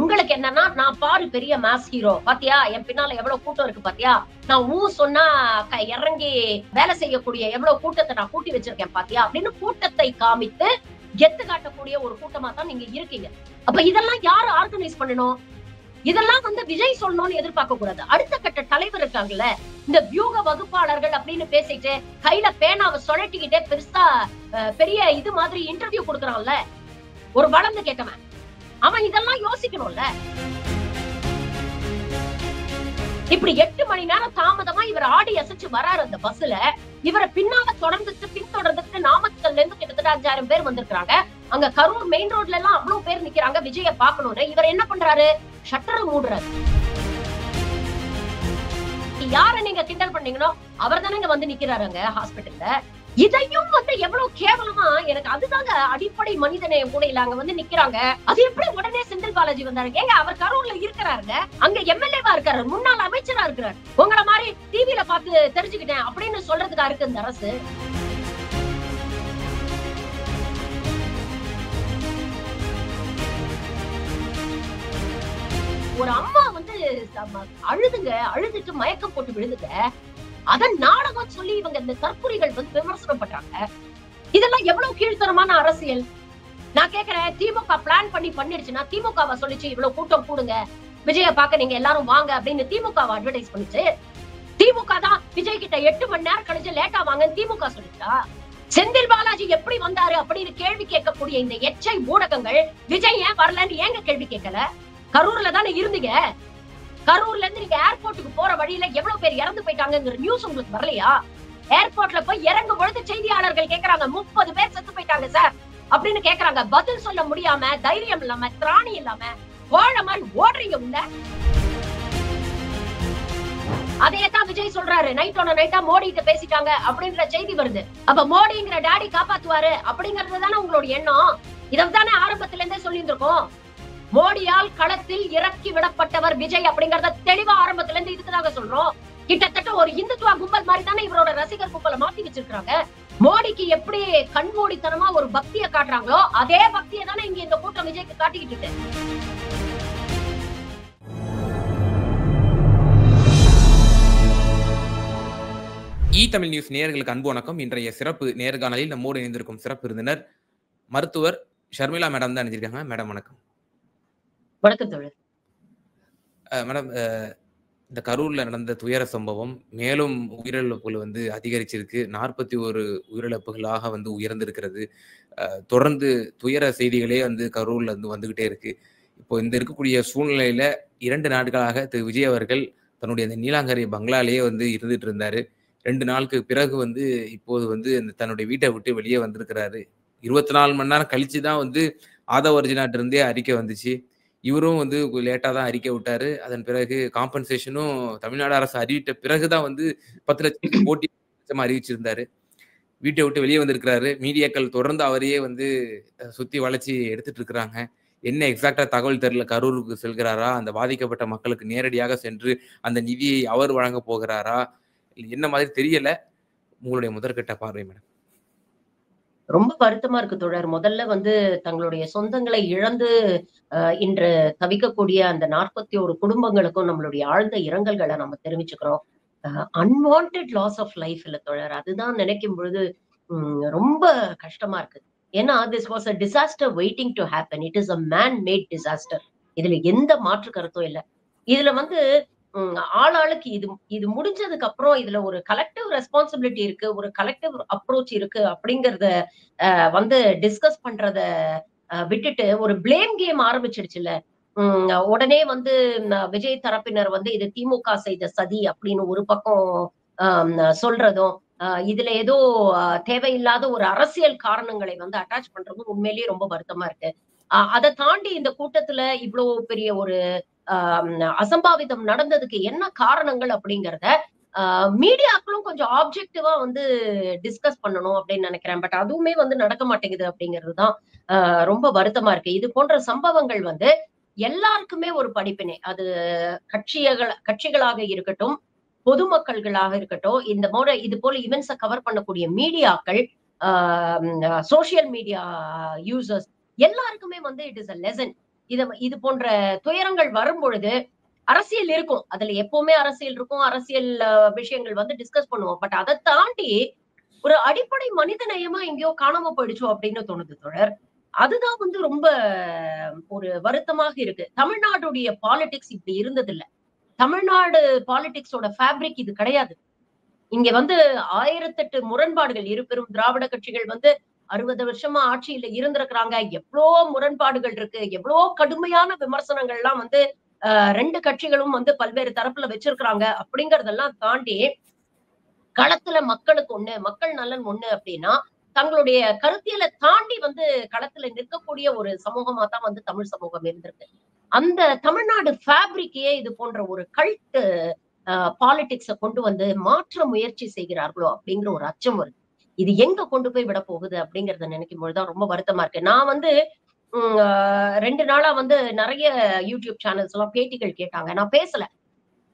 உங்களுக்கு என்னன்னா, நான் பாரு பெரிய மாஸ் ஹீரோ பாத்தியா, என் பின்னால எவ்வளவு கூட்டம் இருக்கு பாத்தியா, நான் சொன்னா இறங்கி வேலை செய்யக்கூடிய எவ்வளவு கூட்டத்தை நான் கூட்டி வச்சிருக்கேன் பாத்தியா அப்படின்னு கூட்டத்தை காமித்து கெத்து காட்டக்கூடிய ஒரு கூட்டமா தான் நீங்க இருக்கீங்க. அப்ப இதெல்லாம் யாரு ஆர்கனைஸ் பண்ணணும்? இதெல்லாம் விஜய் சொல்லணும்னு எதிர்பார்க்க கூடாது. அடுத்த கட்ட தலைவர் இருக்காங்கல்ல, இந்த வியூக வகுப்பாளர்கள் அப்படின்னு பேசிட்டு கையில பேனாவை சுழட்டிக்கிட்டே பெருசா பெரிய இது மாதிரி இன்டர்வியூ கொடுக்கறான்ல ஒரு வளர்ந்து கேட்டவன், அவன் இதெல்லாம் யோசிக்கணும்ல. இப்படி 8 மணி நேரம் தாமதமா இவர் ஆடி அசைச்சு வராரு அந்த பஸ்ல. இவரை பின்னால பின்தொடர்ந்துட்டு நாமக்கல்ல இருந்து கிட்டத்தட்ட 5000 பேர் வந்திருக்காங்க. அங்க கரூர் மெயின் ரோட்ல எல்லாம் அவ்வளவு பேர் நிக்கிறாங்க விஜய பாக்கணும்னு. இவர் என்ன பண்றாரு? ஷட்டரை மூடுறாரு. யார நீங்க கிண்டல் பண்ணீங்களோ அவர் தானே வந்து நிக்கிறாருங்க ஹாஸ்பிட்டல்ல. இதையும் எவ்வளவு கேவலமா, எனக்கு அதுதாங்க அடிப்படை மனிதநேயம் கூட இல்ல. அங்க நிக்கிறாங்க, அது எப்படி உடனே செந்தில் பாலாஜி வந்தாரு? ஏங்க அவர் கரூர்ல இருக்கிறாருங்க, அங்க எம்எல்ஏவா இருக்காரு, முன்னாள் அமைச்சரா இருக்கிறாரு. உங்களை மாதிரி டிவில பார்த்து தெரிஞ்சுக்கிட்டேன் அப்படின்னு சொல்றதுக்கா இருக்கு இந்த அரசு? ஒரு அம்மா அழுதுட்டு மயக்கம் போட்டு விழுதுங்க. அதன் நாடகம் சொல்லி இவங்க இந்த கற்புரிகள் விமர்சனம் பண்றாங்க. இதெல்லாம் எவ்வளவு கீழ்த்தரமான அரசியல்? நான் கேக்குறேன், திமுக பிளான் பண்ணிடுச்சுன்னா திமுகவா சொல்லிச்சு இவ்வளவு கூட்டம் கூடுங்க, விஜய பாக்க நீங்க எல்லாரும் வாங்க அப்படின்னு திமுகவை அட்வர்டைஸ் பண்ணிச்சு? திமுக தான் விஜய் கிட்ட 8 மணி நேரம் கழிச்சு லேட்டா வாங்க திமுக சொல்லிச்சா? செந்தில் பாலாஜி எப்படி வந்தாரு அப்படின்னு கேள்வி கேட்கக்கூடிய இந்த எச்சை ஊடகங்கள் விஜய் ஏன் வரலன்னு ஏங்க கேள்வி கேட்கல? கரூர்ல தானே இருந்தீங்க. கரூர்ல இருந்து நீங்க ஏர்போர்ட்டுக்கு போற வழியில எவ்வளவு பேர் இறந்து போயிட்டாங்கிற நியூஸ் உங்களுக்கு வரலையா? ஏர்போர்ட்ல போய் இறங்கும் பொழுது செய்தியாளர்கள் கேக்குறாங்க, 30 பேர் செத்து போயிட்டாங்க சார் அப்படின்னு கேக்குறாங்க. பதில் சொல்ல முடியாம, தைரியம் இல்லாம, திராணி இல்லாம வாழ மாதிரி ஓடுறீங்க உள்ள. அதையத்தான் விஜய் சொல்றாரு, நைட்டோட நைட்டா மோடி கிட்ட பேசிட்டாங்க அப்படின்ற செய்தி வருது. அப்ப மோடிங்கிற டாடி காப்பாத்துவாரு அப்படிங்கறது தானே உங்களுடைய எண்ணம்? இதைத்தானே ஆரம்பத்துல இருந்தே சொல்லி இருந்திருக்கோம். மோடியால் களத்தில் இறக்கி விடப்பட்டவர் விஜய் அப்படிங்கறத தெளிவா ஆரம்பத்துல இருந்து இதுக்குதாங்க சொல்றோம். கிட்டத்தட்ட ஒரு இந்துத்துவ கும்பல் மாதிரி தானே இவரோட ரசிகர் கும்பலை மாத்தி வச்சிருக்காங்க. மோடிக்கு எப்படி கண்மூடித்தனமா ஒரு பக்தியை காட்டுறாங்களோ அதே பக்தியை தானே இங்க இந்த கூட்டம் விஜய்க்கு காட்டிக்கிட்டு இருக்கு. தமிழ் நியூஸ் நேயர்களுக்கு அன்பு வணக்கம். இன்றைய சிறப்பு நேர்காணலில் நம்மோடு இணைந்திருக்கும் சிறப்பு விருந்தினர் மருத்துவர் ஷர்மிளா மேடம் தான் இணைஞ்சிருக்காங்க. மேடம் வணக்கம். வணக்கம் தோழர். மேடம், இந்த கரூர்ல நடந்த துயர சம்பவம் மேலும் உயிரிழப்புகள் அதிகரிச்சிருக்கு. 41 உயிரிழப்புகளாக உயர்ந்திருக்கிறது. தொடர்ந்து துயர செய்திகளே கரூர்ல வந்துகிட்டே இருக்கு. இப்போ இந்த இருக்கக்கூடிய சூழ்நிலையில 2 நாட்களாக திரு விஜய் அவர்கள் தன்னுடைய அந்த நீலாங்கரை பங்களாலேயே இருந்துட்டு இருந்தாரு. 2 நாளுக்கு பிறகு இப்போது தன்னுடைய வீட்டை விட்டு வெளியே வந்திருக்கிறாரு. 24 மணி நேரம் கழிச்சுதான் ஆதவ அர்ஜுனாட்ட இருந்தே அறிக்கை வந்துச்சு. இவரும் லேட்டா தான் அறிக்கை விட்டாரு. அதன் பிறகு காம்பன்சேஷனும் தமிழ்நாடு அரசு அறிவித்த பிறகுதான் 10 லட்சம் கோடி அறிவிச்சிருந்தாரு. வீட்டை விட்டு வெளியே வந்திருக்கிறாரு. மீடியாக்கள் தொடர்ந்து அவரையே சுத்தி வளைச்சி எடுத்துட்டு இருக்கிறாங்க. என்ன எக்ஸாக்டா தகவல் தெரியல. கரூருக்கு செல்கிறாரா, அந்த பாதிக்கப்பட்ட மக்களுக்கு நேரடியாக சென்று அந்த நிதியை அவர் வழங்க போகிறாரா, என்ன மாதிரி தெரியல. உங்களுடைய முதற்கட்ட பார்வை மேடம். ரொம்ப வருத்தமா இருக்கு தோழர். முதல்ல தங்களுடைய சொந்தங்களை இழந்து இன்று தவிக்கக்கூடிய அந்த 41 குடும்பங்களுக்கும் நம்மளுடைய ஆழ்ந்த இரங்கல்களை நம்ம தெரிவிச்சுக்கிறோம். அன்வான்டட் லாஸ் ஆஃப் லைஃப் இல்ல தோழர், அதுதான் நினைக்கும் பொழுது ரொம்ப கஷ்டமா இருக்கு. ஏன்னா this was a disaster waiting to happen. It is a man made disaster. இதுல எந்த மாற்று கருத்தும் இல்லை. இதுல ஆளாளுக்கு இது முடிஞ்சதுக்கு அப்புறம் இதுல ஒரு கலெக்டிவ் ரெஸ்பான்சிபிலிட்டி இருக்கு, ஒரு கலெக்டிவ் அப்ரோச் இருக்கு அப்படிங்கறத டிஸ்கஸ் பண்றத விட்டுட்டு ஒரு பிளேம் கேம் ஆரம்பிச்சிடுச்சுல்ல. உடனே விஜய் தரப்பினர் இது திமுக செய்த சதி அப்படின்னு ஒரு பக்கம் சொல்றதும், இதுல ஏதோ தேவையில்லாத ஒரு அரசியல் காரணங்களை அட்டாச் பண்றதும் உண்மையிலேயே ரொம்ப வருத்தமா இருக்கு. அதை தாண்டி இந்த கூட்டத்துல இவ்வளவு பெரிய ஒரு அசம்பாவிதம் நடந்ததுக்கு என்ன காரணங்கள் அப்படிங்கறத மீடியாக்களும் கொஞ்சம் ஆப்ஜெக்டிவா டிஸ்கஸ் பண்ணணும் அப்படின்னு நினைக்கிறேன். பட் அதுவுமே நடக்க மாட்டேங்குது அப்படிங்கிறதுதான் ரொம்ப வருத்தமா இருக்கு. இது போன்ற சம்பவங்கள் எல்லாருக்குமே ஒரு படிப்பினை. அது கட்சிகளாக இருக்கட்டும், பொதுமக்கள்களாக இருக்கட்டும், இந்த முறை இது போல இவெண்ட்ஸை கவர் பண்ணக்கூடிய மீடியாக்கள், சோசியல் மீடியா யூசர்ஸ் எல்லாருக்குமே இட் இஸ் அ லெசன். இது போன்ற துயரங்கள் வரும் பொழுது அரசியல் இருக்கும். அதுல எப்பவுமே அரசியல் இருக்கும். அரசியல் விஷயங்கள் வந்து டிஸ்கஸ் பண்ணுவோம். பட் அதை தாண்டி ஒரு அடிப்படை மனித நேயமா எங்கேயோ காணாம போயிடுச்சோ அப்படின்னு தோணுது தோழர். அதுதான் வந்து ரொம்ப ஒரு வருத்தமாக இருக்கு. தமிழ்நாடுடைய பாலிடிக்ஸ் இப்படி இருந்ததில்ல. தமிழ்நாடு பாலிடிக்ஸோட ஃபேப்ரிக் இது கிடையாது. இங்க வந்து 1008 முரண்பாடுகள் இருபெரும் திராவிட கட்சிகள் வந்து 60 வருஷமா ஆட்சியில இருந்திருக்கிறாங்க. எவ்வளோ முரண்பாடுகள் இருக்கு. எவ்வளோ கடுமையான விமர்சனங்கள்லாம் வந்து 2 கட்சிகளும் வந்து பல்வேறு தரப்புல வச்சிருக்கிறாங்க. அப்படிங்கறதெல்லாம் தாண்டி களத்துல மக்களுக்கு ஒண்ணு, மக்கள் நலன் ஒண்ணு அப்படின்னா, தங்களுடைய கருத்தியல தாண்டி வந்து களத்துல நிற்கக்கூடிய ஒரு சமூகமா தான் வந்து தமிழ் சமூகம் இருந்திருக்கு. அந்த தமிழ்நாடு ஃபேப்ரிக்கையே இது போன்ற ஒரு கல்ட் பாலிடிக்ஸ கொண்டு வந்து மாற்ற முயற்சி செய்கிறார்களோ அப்படிங்கிற ஒரு அச்சம் வருது. இது எங்க கொண்டு போய் விட போகுது அப்படிங்கிறத நினைக்கும் பொழுதுதான் ரொம்ப வருத்தமா இருக்கு. நான் வந்து 2 நாளா வந்து நெறைய யூடியூப் சேனல்ஸ் எல்லாம் பேட்டிகள் கேட்டாங்க. நான் பேசல.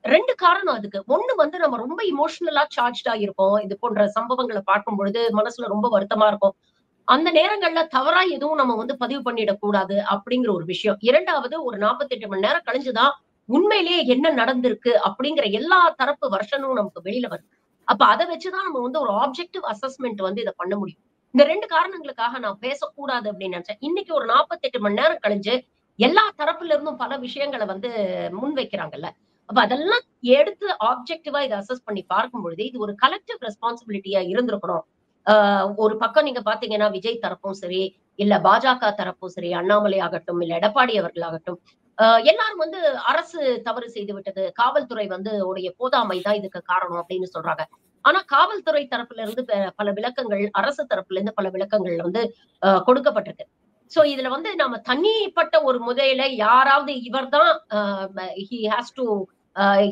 2 காரணம் அதுக்கு. 1 வந்து நம்ம ரொம்ப எமோஷனலா சார்ஜ்டா இருப்போம். இது போன்ற சம்பவங்கள பார்க்கும் பொழுது மனசுல ரொம்ப வருத்தமா இருக்கும். அந்த நேரங்கள்ல தவறா எதுவும் நம்ம வந்து பதிவு பண்ணிடக் கூடாது அப்படிங்கிற ஒரு விஷயம். 2வது ஒரு 48 மணி நேரம் கழிஞ்சுதான் உண்மையிலேயே என்ன நடந்திருக்கு அப்படிங்கிற எல்லா தரப்பு வெர்ஷனும் நமக்கு வெளியில வருது. அப்ப அத வச்சுதான் நம்ம வந்து ஒரு ஆப்ஜெக்டிவ் அசஸ்மென்ட் வந்து இத பண்ண முடியும். இந்த 2 காரணங்களுக்காக நான் பேசக்கூடாது அப்படின்னு நினைச்சேன். இன்னைக்கு ஒரு 48 மணி நேரம் கழிஞ்சு எல்லா தரப்புல இருந்தும் பல விஷயங்கள வந்து முன்வைக்கிறாங்கல்ல. அப்ப அதெல்லாம் எடுத்து ஆப்ஜெக்டிவா இத அசஸ் பண்ணி பார்க்கும் பொழுது இது ஒரு கலெக்டிவ் ரெஸ்பான்சிபிலிட்டியா இருந்திருக்கணும். ஒரு பக்கம் நீங்க பாத்தீங்கன்னா விஜய் தரப்பும் சரி, இல்ல பாஜக தரப்பும் சரி, அண்ணாமலை ஆகட்டும், இல்ல எடப்பாடி அவர்கள் ஆகட்டும், எல்லாரும் வந்து அரசு தவறு செய்து விட்டது. காவல்துறை வந்து உடைய போதாமை தான் இதுக்கு காரணம் அப்படின்னு சொல்றாங்க. ஆனா காவல்துறை தரப்புல இருந்து பல விளக்கங்கள், அரசு தரப்புல இருந்து பல விளக்கங்கள் வந்து கொடுக்கப்பட்டிருக்கு. சோ இதுல வந்து நம்ம தனிப்பட்ட ஒரு முறையில யாராவது இவர்தான் he has to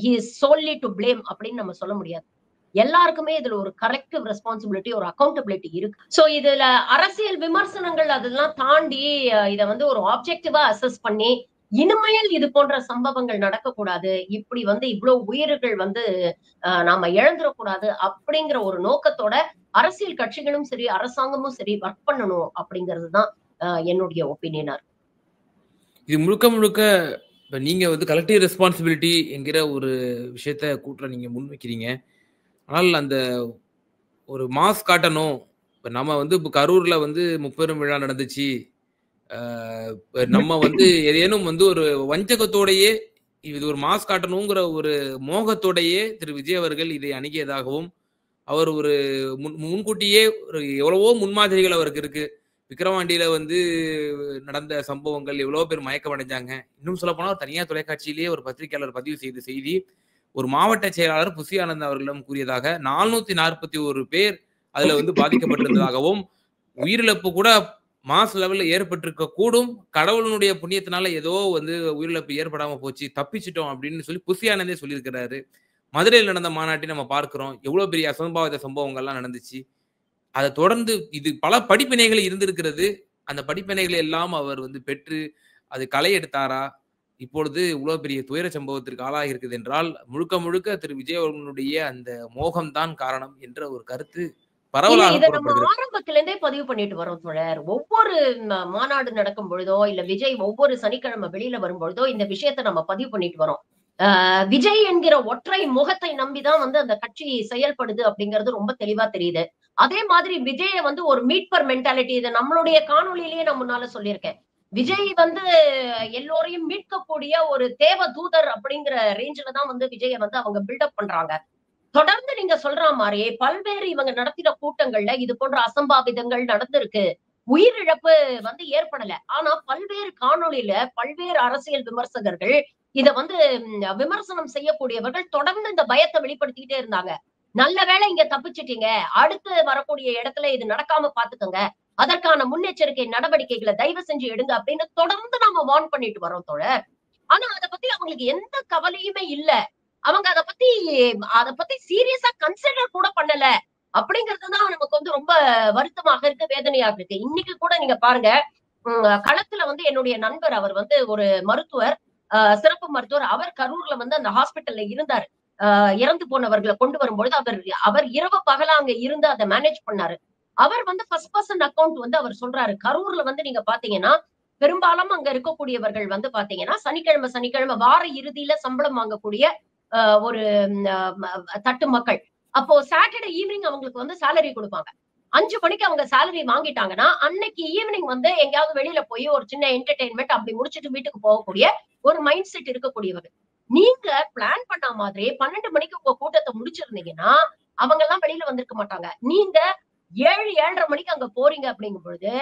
he is solely to blame அப்படின்னு நம்ம சொல்ல முடியாது. எல்லாருக்குமே இதுல ஒரு கரெக்டிவ் ரெஸ்பான்சிபிலிட்டி, ஒரு அக்கௌண்டபிலிட்டி இருக்கு. சோ இதுல அரசியல் விமர்சனங்கள் அதெல்லாம் தாண்டி இத வந்து ஒரு ஆப்ஜெக்டிவா அசஸ் பண்ணி இனிமேல் இது போன்ற சம்பவங்கள் நடக்கக்கூடாது. இப்படி வந்து இவ்வளவு உயிர்கள் வந்து நாம இழந்துடக்கூடாது அப்படிங்கிற ஒரு நோக்கத்தோட அரசியல் கட்சிகளும் சரி, அரசாங்கமும் சரி ஒர்க் பண்ணணும் அப்படிங்கிறதுதான் என்னுடைய ஒப்பீனியனா இருக்கு. இது முழுக்க முழுக்க இப்ப நீங்க வந்து கலெக்டிவ் ரெஸ்பான்சிபிலிட்டி என்கிற ஒரு விஷயத்த கூற்ற நீங்க முன்வைக்கிறீங்க. ஆனால் அந்த ஒரு மாஸ் காட்டணும். இப்ப நம்ம வந்து இப்ப கரூர்ல வந்து முப்பெரும் விழா நடந்துச்சு. நம்ம வந்து ஏதேனும் வந்து ஒரு வஞ்சகத்தோடையே இது ஒரு மாஸ் காட்டணுங்கிற ஒரு மோகத்தோடையே திரு விஜய் அவர்கள் இதை அணுகியதாகவும், அவர் ஒரு முன்கூட்டியே ஒரு எவ்வளவோ முன்மாதிரிகள் அவருக்கு இருக்கு. விக்கிரவாண்டியில வந்து நடந்த சம்பவங்கள் எவ்வளவோ பேர் மயக்கம் அடைஞ்சாங்க. இன்னும் சொல்லப்போனா தனியார் தொலைக்காட்சியிலேயே ஒரு பத்திரிகையாளர் பதிவு செய்த செய்தி, ஒரு மாவட்ட செயலாளர் புசி ஆனந்த் அவர்களிடம் கூறியதாக 441 பேர் அதுல வந்து பாதிக்கப்பட்டிருந்ததாகவும், உயிரிழப்பு கூட மாஸ் லெவல்ல ஏற்பட்டிருக்க கூடும். கடவுளினுடைய புண்ணியத்தினால ஏதோ வந்து உயிரிழப்பு ஏற்படாம போச்சு, தப்பிச்சிட்டோம் அப்படின்னு சொல்லி புசி ஆனந்தே சொல்லியிருக்கிறாரு. மதுரையில் நடந்த மாநாட்டை நம்ம பார்க்கிறோம். எவ்வளவு பெரிய அசம்பாவித சம்பவங்கள்லாம் நடந்துச்சு. அதை தொடர்ந்து இது பல படிப்பினைகள் இருந்திருக்கிறது. அந்த படிப்பினைகளை எல்லாம் அவர் வந்து பெற்று அது களை எடுத்தாரா? இப்பொழுது இவ்வளவு பெரிய துயர சம்பவத்திற்கு ஆளாகி இருக்குது என்றால் முழுக்க முழுக்க திரு விஜய் அவர்களுடைய அந்த மோகம் தான் காரணம் என்ற ஒரு கருத்து பரவலாக இத நம்ம கூறப்படுகிறது. ஆரம்பத்துல இருந்தே பதிவு பண்ணிட்டு வரோம் தோழர். ஒவ்வொரு மாநாடு நடக்கும் பொழுதோ, இல்ல விஜய் ஒவ்வொரு சனிக்கிழமை வெளியில வரும் பொழுதோ இந்த விஷயத்த நம்ம பதிவு பண்ணிட்டு வரோம். விஜய் என்கிற ஒற்றை முகத்தை நம்பிதான் வந்து அந்த கட்சி செயல்படுது அப்படிங்கிறது ரொம்ப தெளிவா தெரியுது. அதே மாதிரி விஜய வந்து ஒரு மீட்பர் மென்டாலிட்டி, இத நம்மளுடைய காணொளியிலேயே நான் முன்னால சொல்லியிருக்கேன். விஜய் வந்து எல்லோரையும் மீட்கக்கூடிய ஒரு தேவ தூதர் அப்படிங்கிற ரேஞ்சில தான் வந்து விஜய வந்து அவங்க பில்டப் பண்றாங்க. தொடர்ந்து நீங்க சொல்ற மாரி பல்வேறு இவங்க நடத்தின கூட்டங்கள்ல இது போன்ற அசம்பாவிதங்கள் நடந்திருக்கு. உயிரிழப்பு வந்து ஏற்படல. ஆனா பல்வேறு காணொளியில பல்வேறு அரசியல் விமர்சகர்கள் இத வந்து விமர்சனம் செய்யக்கூடியவர்கள் தொடர்ந்து இந்த பயத்தை வெளிப்படுத்திக்கிட்டே இருந்தாங்க. நல்ல வேளை இங்க தப்பிச்சிட்டீங்க. அடுத்து வரக்கூடிய இடத்துல இது நடக்காம பாத்துக்கங்க. அதற்கான முன்னெச்சரிக்கை நடவடிக்கைகளை தயவு செஞ்சு எடுங்க அப்படின்னு தொடர்ந்து நாம வார்ன் பண்ணிட்டு வரோம் தோழர். ஆனா அத பத்தி அவங்களுக்கு எந்த கவலையுமே இல்ல. அவங்க அத பத்தி சீரியஸா கன்சிடர் கூட பண்ணல. அப்படிங்கிறதுதான் நமக்கு வந்து ரொம்ப வருத்தமாக இருக்கு, வேதனையாக இருக்கு. இன்னைக்கு கூட நீங்க பாருங்க, களத்துல வந்து என்னுடைய நண்பர் அவர் வந்து ஒரு மருத்துவர், சிறப்பு மருத்துவர். அவர் கரூர்ல வந்து அந்த ஹாஸ்பிட்டல்ல இருந்தாரு. இறந்து போனவர்கள கொண்டு வரும்பொழுது அவர் இரவு பகலா அங்க இருந்து அத மேனேஜ் பண்ணாரு. அவர் வந்து ஃபர்ஸ்ட் பெர்சன் அக்கவுண்ட் வந்து அவர் சொல்றாரு. கரூர்ல வந்து நீங்க பாத்தீங்கன்னா, பெரும்பாலும் அங்க இருக்கக்கூடியவர்கள் வந்து பாத்தீங்கன்னா சனிக்கிழமை வார இறுதியில சம்பளம் வாங்கக்கூடிய ஒரு தட்டு மக்கள். அப்போ சாட்டர்டே ஈவினிங் அவங்களுக்கு வந்து சேலரி கொடுப்பாங்க. 5 மணிக்கு அவங்க சேலரி வாங்கிட்டாங்கன்னா, அன்னைக்கு ஈவினிங் வந்து எங்கேயாவது வெளியில போய் ஒரு சின்ன என்டர்டெயின்மென்ட் அப்படி முடிச்சுட்டு வீட்டுக்கு போகக்கூடிய ஒரு மைண்ட் செட் இருக்கக்கூடியவங்க. நீங்க பிளான் பண்ண மாதிரி 12 மணிக்கு உங்க கூட்டத்த முடிச்சிருந்தீங்கன்னா, அவங்க எல்லாம் வெளியில வந்திருக்க மாட்டாங்க. நீங்க 7, 7:30 மணிக்கு அங்க போறீங்க அப்படிங்கும் பொழுது,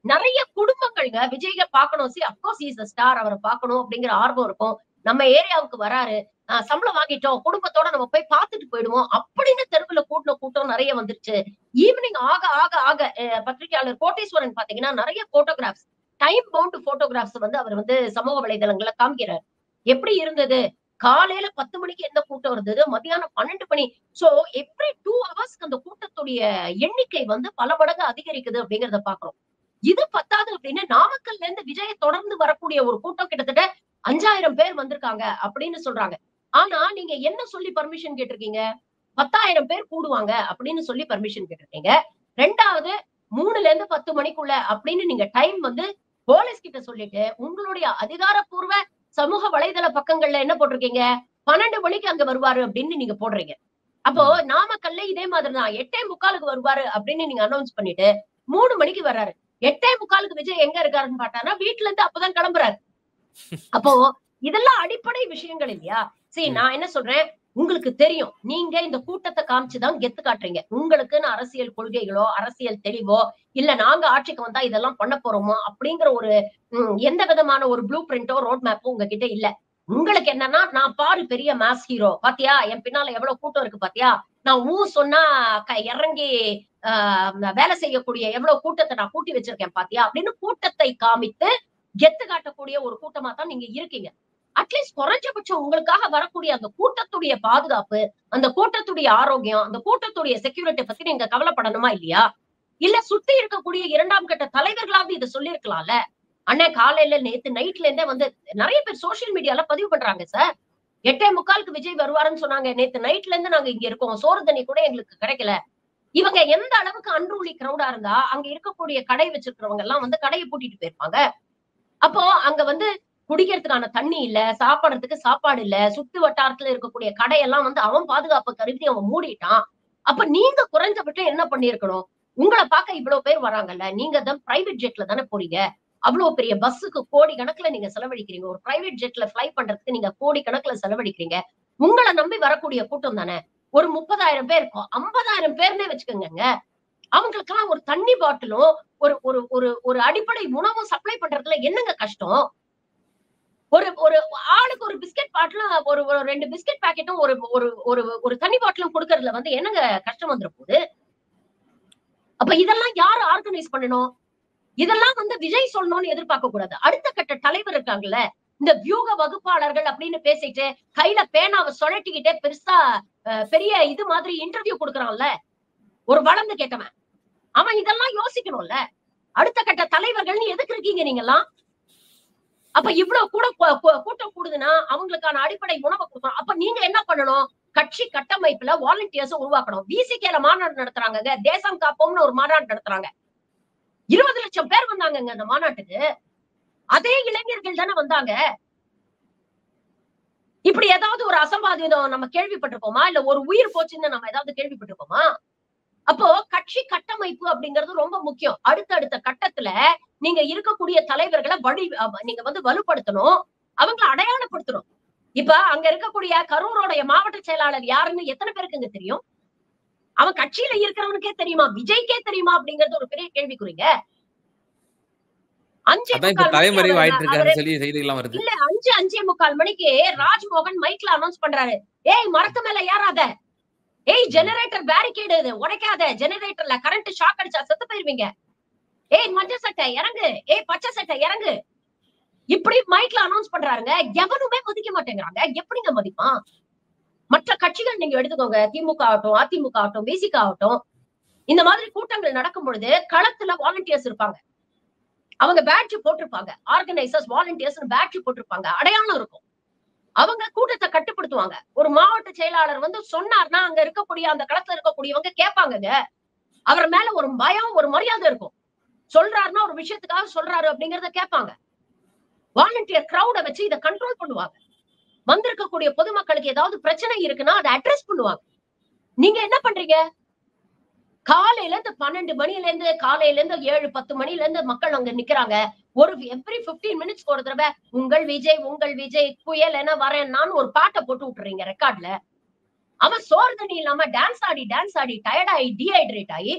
நெறைய குடும்பங்கள்ங்க விஜய்க பார்க்கணும். Of course he is a star. அவர பார்க்கணும் அப்படிங்கிற ஆர்வம் இருக்கும். நம்ம ஏரியாவுக்கு வராரு. சம்பளம் வாங்கிட்டோம். குடும்பத்தோட நம்ம போய் பார்த்துட்டு போயிடுவோம். அப்படின்னு தெருவுல கூட்டுன கூட்டம் நெறைய வந்துருச்சு. ஈவினிங் ஆக ஆக ஆக பத்திரிகையாளர் கோட்டீஸ்வரன் பார்த்தீங்கன்னா, நெறைய போட்டோகிராஃப்ஸ், டைம் பவுண்ட் போட்டோகிராஃப்ஸ் வந்து அவர் வந்து சமூக வலைதளங்கள்ல காமிக்கிறார். எப்படி இருந்தது? காலையில 10 மணிக்கு எந்த கூட்டம் இருந்தது? மத்தியானம் 12 மணி. சோ எவ்ரி 2 ஹவர்ஸ்க்கு அந்த கூட்டத்துடைய எண்ணிக்கை வந்து பல மடங்கு அதிகரிக்குது அப்படிங்கிறத பார்க்கிறோம். இது பத்தாது அப்படின்னு நாமக்கல்ல இருந்து விஜய தொடர்ந்து வரக்கூடிய ஒரு கூட்டம் கிட்டத்தட்ட 5,000 பேர் வந்திருக்காங்க அப்படின்னு சொல்றாங்க. ஆனா நீங்க என்ன சொல்லி பர்மிஷன் கேட்டிருக்கீங்க? 10,000 பேர் கூடுவாங்க அப்படின்னு சொல்லி பர்மிஷன் கேட்டிருக்கீங்க. 2வது 3ல இருந்து 10 மணிக்குள்ள அப்படின்னு நீங்க டைம் வந்து போலீஸ் கிட்ட சொல்லிட்டு, உங்களுடைய அதிகாரப்பூர்வ சமூக வலைதள பக்கங்கள்ல என்ன போட்டிருக்கீங்க? 12 மணிக்கு அங்க வருவாரு அப்படின்னு நீங்க போடுறீங்க. அப்போ நாமக்கல்ல இதே மாதிரி தான் 8:45க்கு வருவாரு அப்படின்னு நீங்க அனௌன்ஸ் பண்ணிட்டு 3 மணிக்கு வர்றாரு. 8:45க்கு விஜய் எங்க இருக்காருன்னு பார்த்தானா, வீட்ல இருந்து அப்பதான் கிளம்புறாரு. அப்போ இதெல்லாம் அடிப்படை விஷயங்கள் இல்லையா? நான் என்ன சொல்றேன், உங்களுக்கு தெரியும். நீங்க இந்த கூட்டத்த காமிச்சுதான் கெத்து காட்டுறீங்க. உங்களுக்குன்னு அரசியல் கொள்கைகளோ, அரசியல் தெளிவோ, இல்ல நாங்க ஆட்சிக்கு வந்தா இதெல்லாம் பண்ண போறோமோ அப்படிங்கிற ஒரு எந்த விதமான ஒரு ப்ளூ பிரிண்டோ, ரோட் மேப்போ உங்ககிட்ட இல்ல. உங்களுக்கு என்னன்னா, நான் பாரு பெரிய மாஸ் ஹீரோ. பாத்தியா? என் பின்னால எவ்வளவு கூட்டம் இருக்கு பாத்தியா? நான் சொன்னா இறங்கி ஆ வேலை செய்யக்கூடிய எவ்வளவு கூட்டத்த நான் கூட்டி வச்சிருக்கேன் பாத்தியா? அப்படின்னு கூட்டத்தை காமித்து கெத்து காட்டக்கூடிய ஒரு கூட்டமா தான் நீங்க இருக்கீங்க. அட்லீஸ்ட் குறைஞ்சபட்சம் உங்களுக்காக வரக்கூடிய அந்த கூட்டத்துடைய பாதுகாப்பு, அந்த கூட்டத்துடைய ஆரோக்கியம், அந்த கூட்டத்துடைய செக்யூரிட்டி பத்தி நீங்க கவலைப்படணுமா இல்லையா? இல்ல சுத்தி இருக்கக்கூடிய 2ஆம் கட்ட தலைவர்களாவது இத சொல்லியிருக்கலாம்ல. அண்ணன் காலையில நேத்து நைட்ல இருந்தே வந்து நெறைய பேர் சோசியல் மீடியால பதிவு பண்றாங்க சார். 8:45க்கு விஜய் வருவாருன்னு சொன்னாங்க. நேத்து நைட்ல இருந்து நாங்க இங்க இருக்கோம். சோறு தண்ணி கூட எங்களுக்கு கிடைக்கல. இவங்க எந்த அளவுக்கு அன்ரூலி கிரவுடா இருந்தா, அங்க இருக்கக்கூடிய கடை வச்சிருக்கிறவங்க எல்லாம் வந்து கடைய பூட்டிட்டு போயிருப்பாங்க. அப்போ அங்க வந்து குடிக்கிறதுக்கான தண்ணி இல்ல, சாப்பிடறதுக்கு சாப்பாடு இல்ல, சுத்து வட்டாரத்துல இருக்கக்கூடிய கடையெல்லாம் வந்து அவன் பாதுகாப்பு கருதி அவன் மூடிட்டான். அப்ப நீங்க குறைஞ்சபட்சம் என்ன பண்ணியிருக்கணும்? உங்கள பார்க்க இவ்வளவு பேர் வராங்கல்ல. நீங்க தான் பிரைவேட் ஜெட்ல தானே போறீங்க. அவ்வளவு பெரிய பஸ்ஸுக்கு கோடி கணக்குல நீங்க செலவழிக்கிறீங்க. ஒரு பிரைவேட் ஜெட்ல ஃப்ளை பண்றதுக்கு நீங்க கோடி கணக்குல செலவழிக்கிறீங்க. உங்கள நம்பி வரக்கூடிய கூட்டம் தானே. ஒரு 30,000 பேர் இருக்கும். 50,000 பேர்னே வச்சுக்கோங்கங்க. அவங்களுக்கெல்லாம் ஒரு தண்ணி பாட்டிலும், ஒரு ஒரு ஒரு ஒரு அடிப்படை உணவும் சப்ளை பண்றதுல என்னங்க கஷ்டம்? ஒரு ஒரு ஆளுக்கு ஒரு பிஸ்கட் பாட்டிலும், ஒரு ஒரு 2 பிஸ்கட் பாக்கெட்டும், ஒரு ஒரு ஒரு ஒரு தண்ணி பாட்டிலும் குடுக்கறதுல வந்து என்னங்க கஷ்டம் வந்துற போகுது? அப்ப இதெல்லாம் யாரு ஆர்கனைஸ் பண்ணணும்? இதெல்லாம் வந்து விஜய் சொல்லணும்னு எதிர்பார்க்க கூடாது. அடுத்த கட்ட தலைவர் இருக்காங்கல்ல, இந்த வியூக வகுப்பாளர்கள் அப்படின்னு பேசிட்டு, கையில பேனாவ சுழட்டிக்கிட்டே பெருசா பெரிய இது மாதிரி இன்டர்வியூ குடுக்குறான்ல, ஒரு வளர்ந்து கேட்டவன். அவன் இதெல்லாம் யோசிக்கணும்ல. அடுத்த கட்ட தலைவர்கள்னு எதுக்கு இருக்கீங்க நீங்கலாம்? அப்ப இவ்வளவு கூட கூட்டம் கூடுதுன்னா, அவங்களுக்கான அடிப்படை உணவ குடுக்கணும். அப்ப நீங்க என்ன பண்ணணும்? கட்சி கட்டமைப்புல வாலண்டியர்ஸ உருவாக்கணும். விசிகேல மாநாடு நடத்துறாங்கங்க. தேசம் காப்போம்னு ஒரு மாநாடு நடத்துறாங்க. 20 லட்சம் பேர் வந்தாங்கங்க அந்த மாநாட்டுக்கு. அதே இளைஞர்கள் தானே வந்தாங்க. இப்படி ஏதாவது ஒரு அசம்பாவிதம் நம்ம கேள்விப்பட்டிருப்போமா? இல்ல ஒரு உயிர் போச்சுன்னு நம்ம ஏதாவது கேள்விப்பட்டிருப்போமா? அப்போ கட்சி கட்டமைப்பு அப்படிங்கிறது ரொம்ப முக்கியம். அடுத்தடுத்த கட்டத்துல நீங்க இருக்கக்கூடிய தலைவர்கள நீங்க வந்து வலுப்படுத்தணும். அவங்கள அடையாளப்படுத்தணும். இப்ப அங்க இருக்கக்கூடிய கரூரோடைய மாவட்ட செயலாளர் யாருன்னு எத்தனை பேருக்குங்க தெரியும்? அவன் கட்சியில இருக்கிறவனுக்கே தெரியுமா? விஜய்க்கே தெரியுமா? அப்படிங்கிறது ஒரு பெரிய கேள்விக்குறிங்க. 5:45 மணிக்கு ராஜ்மோகன் மைக்ல அனௌன்ஸ் பண்றாரு. ஏய் மரத்து மேல ஏறாத. ஏய் ஜெனரேட்டர் பேரிகேட் இது உடைக்காத. ஜெனரேட்டர்ல கரண்ட் ஷாக் அடிச்சா செத்து போயிருவீங்க. ஏய் மஞ்ச சட்டை இறங்கு. ஏய் பச்சை சட்டை இறங்கு. இப்படி மைக்ல அனௌன்ஸ் பண்றாருங்க. எவனுமே மதிக்க மாட்டேங்கிறாங்க. எப்படிங்க மதிப்பான்? மற்ற கட்சிகள் நீங்க எடுத்துக்கோங்க. திமுக ஆகட்டும், அதிமுக ஆகட்டும், விசிக ஆகட்டும். இந்த மாதிரி கூட்டங்கள் நடக்கும் பொழுது களத்துல வாலண்டியர்ஸ் இருப்பாங்க. அவங்க பேட்ஜ் போட்டிருப்பாங்க. ஆர்கனைசர்ஸ் வாலண்டியர்ஸ் பேட்ஜ் போட்டிருப்பாங்க. அடையாளம் இருக்கும். அவங்க கூட்டத்தை கட்டுப்படுத்துவாங்க. ஒரு மாவட்ட செயலாளர் வந்து சொன்னார்னா அங்க இருக்கக்கூடிய அந்த களத்துல இருக்கக்கூடியவங்க கேட்பாங்கங்க. அவர் மேல ஒரு பயம், ஒரு மரியாதை இருக்கும். சொல்றாருன்னா ஒரு விஷயத்துக்காக சொல்றாரு அப்படிங்கறத கேட்பாங்க. வாலண்டியர் கிரௌட வச்சு இதை கண்ட்ரோல் பண்ணுவாங்க. வந்திருக்கக்கூடிய பொதுமக்களுக்கு ஏதாவது பிரச்சனை இருக்குன்னா அதை அட்ரஸ் பண்ணுவாங்க. நீங்க என்ன பண்றீங்க? காலையில இருந்து 12 மணில இருந்து காலையில இருந்து 7-10 மணில இருந்து மக்கள் அங்க நிக்கிறாங்க. ஒரு எவ்ரி 15 மினிட்ஸ்க்கு ஒரு தடவை உங்கள் விஜய் புயல் என வரேன் நான் ஒரு பாட்டை போட்டு விட்டுறீங்க ரெக்கார்ட்ல. அவன் சோறு தண்ணி இல்லாம டான்ஸ் ஆடி டயர்ட் ஆகி டீஹைட்ரேட் ஆகி,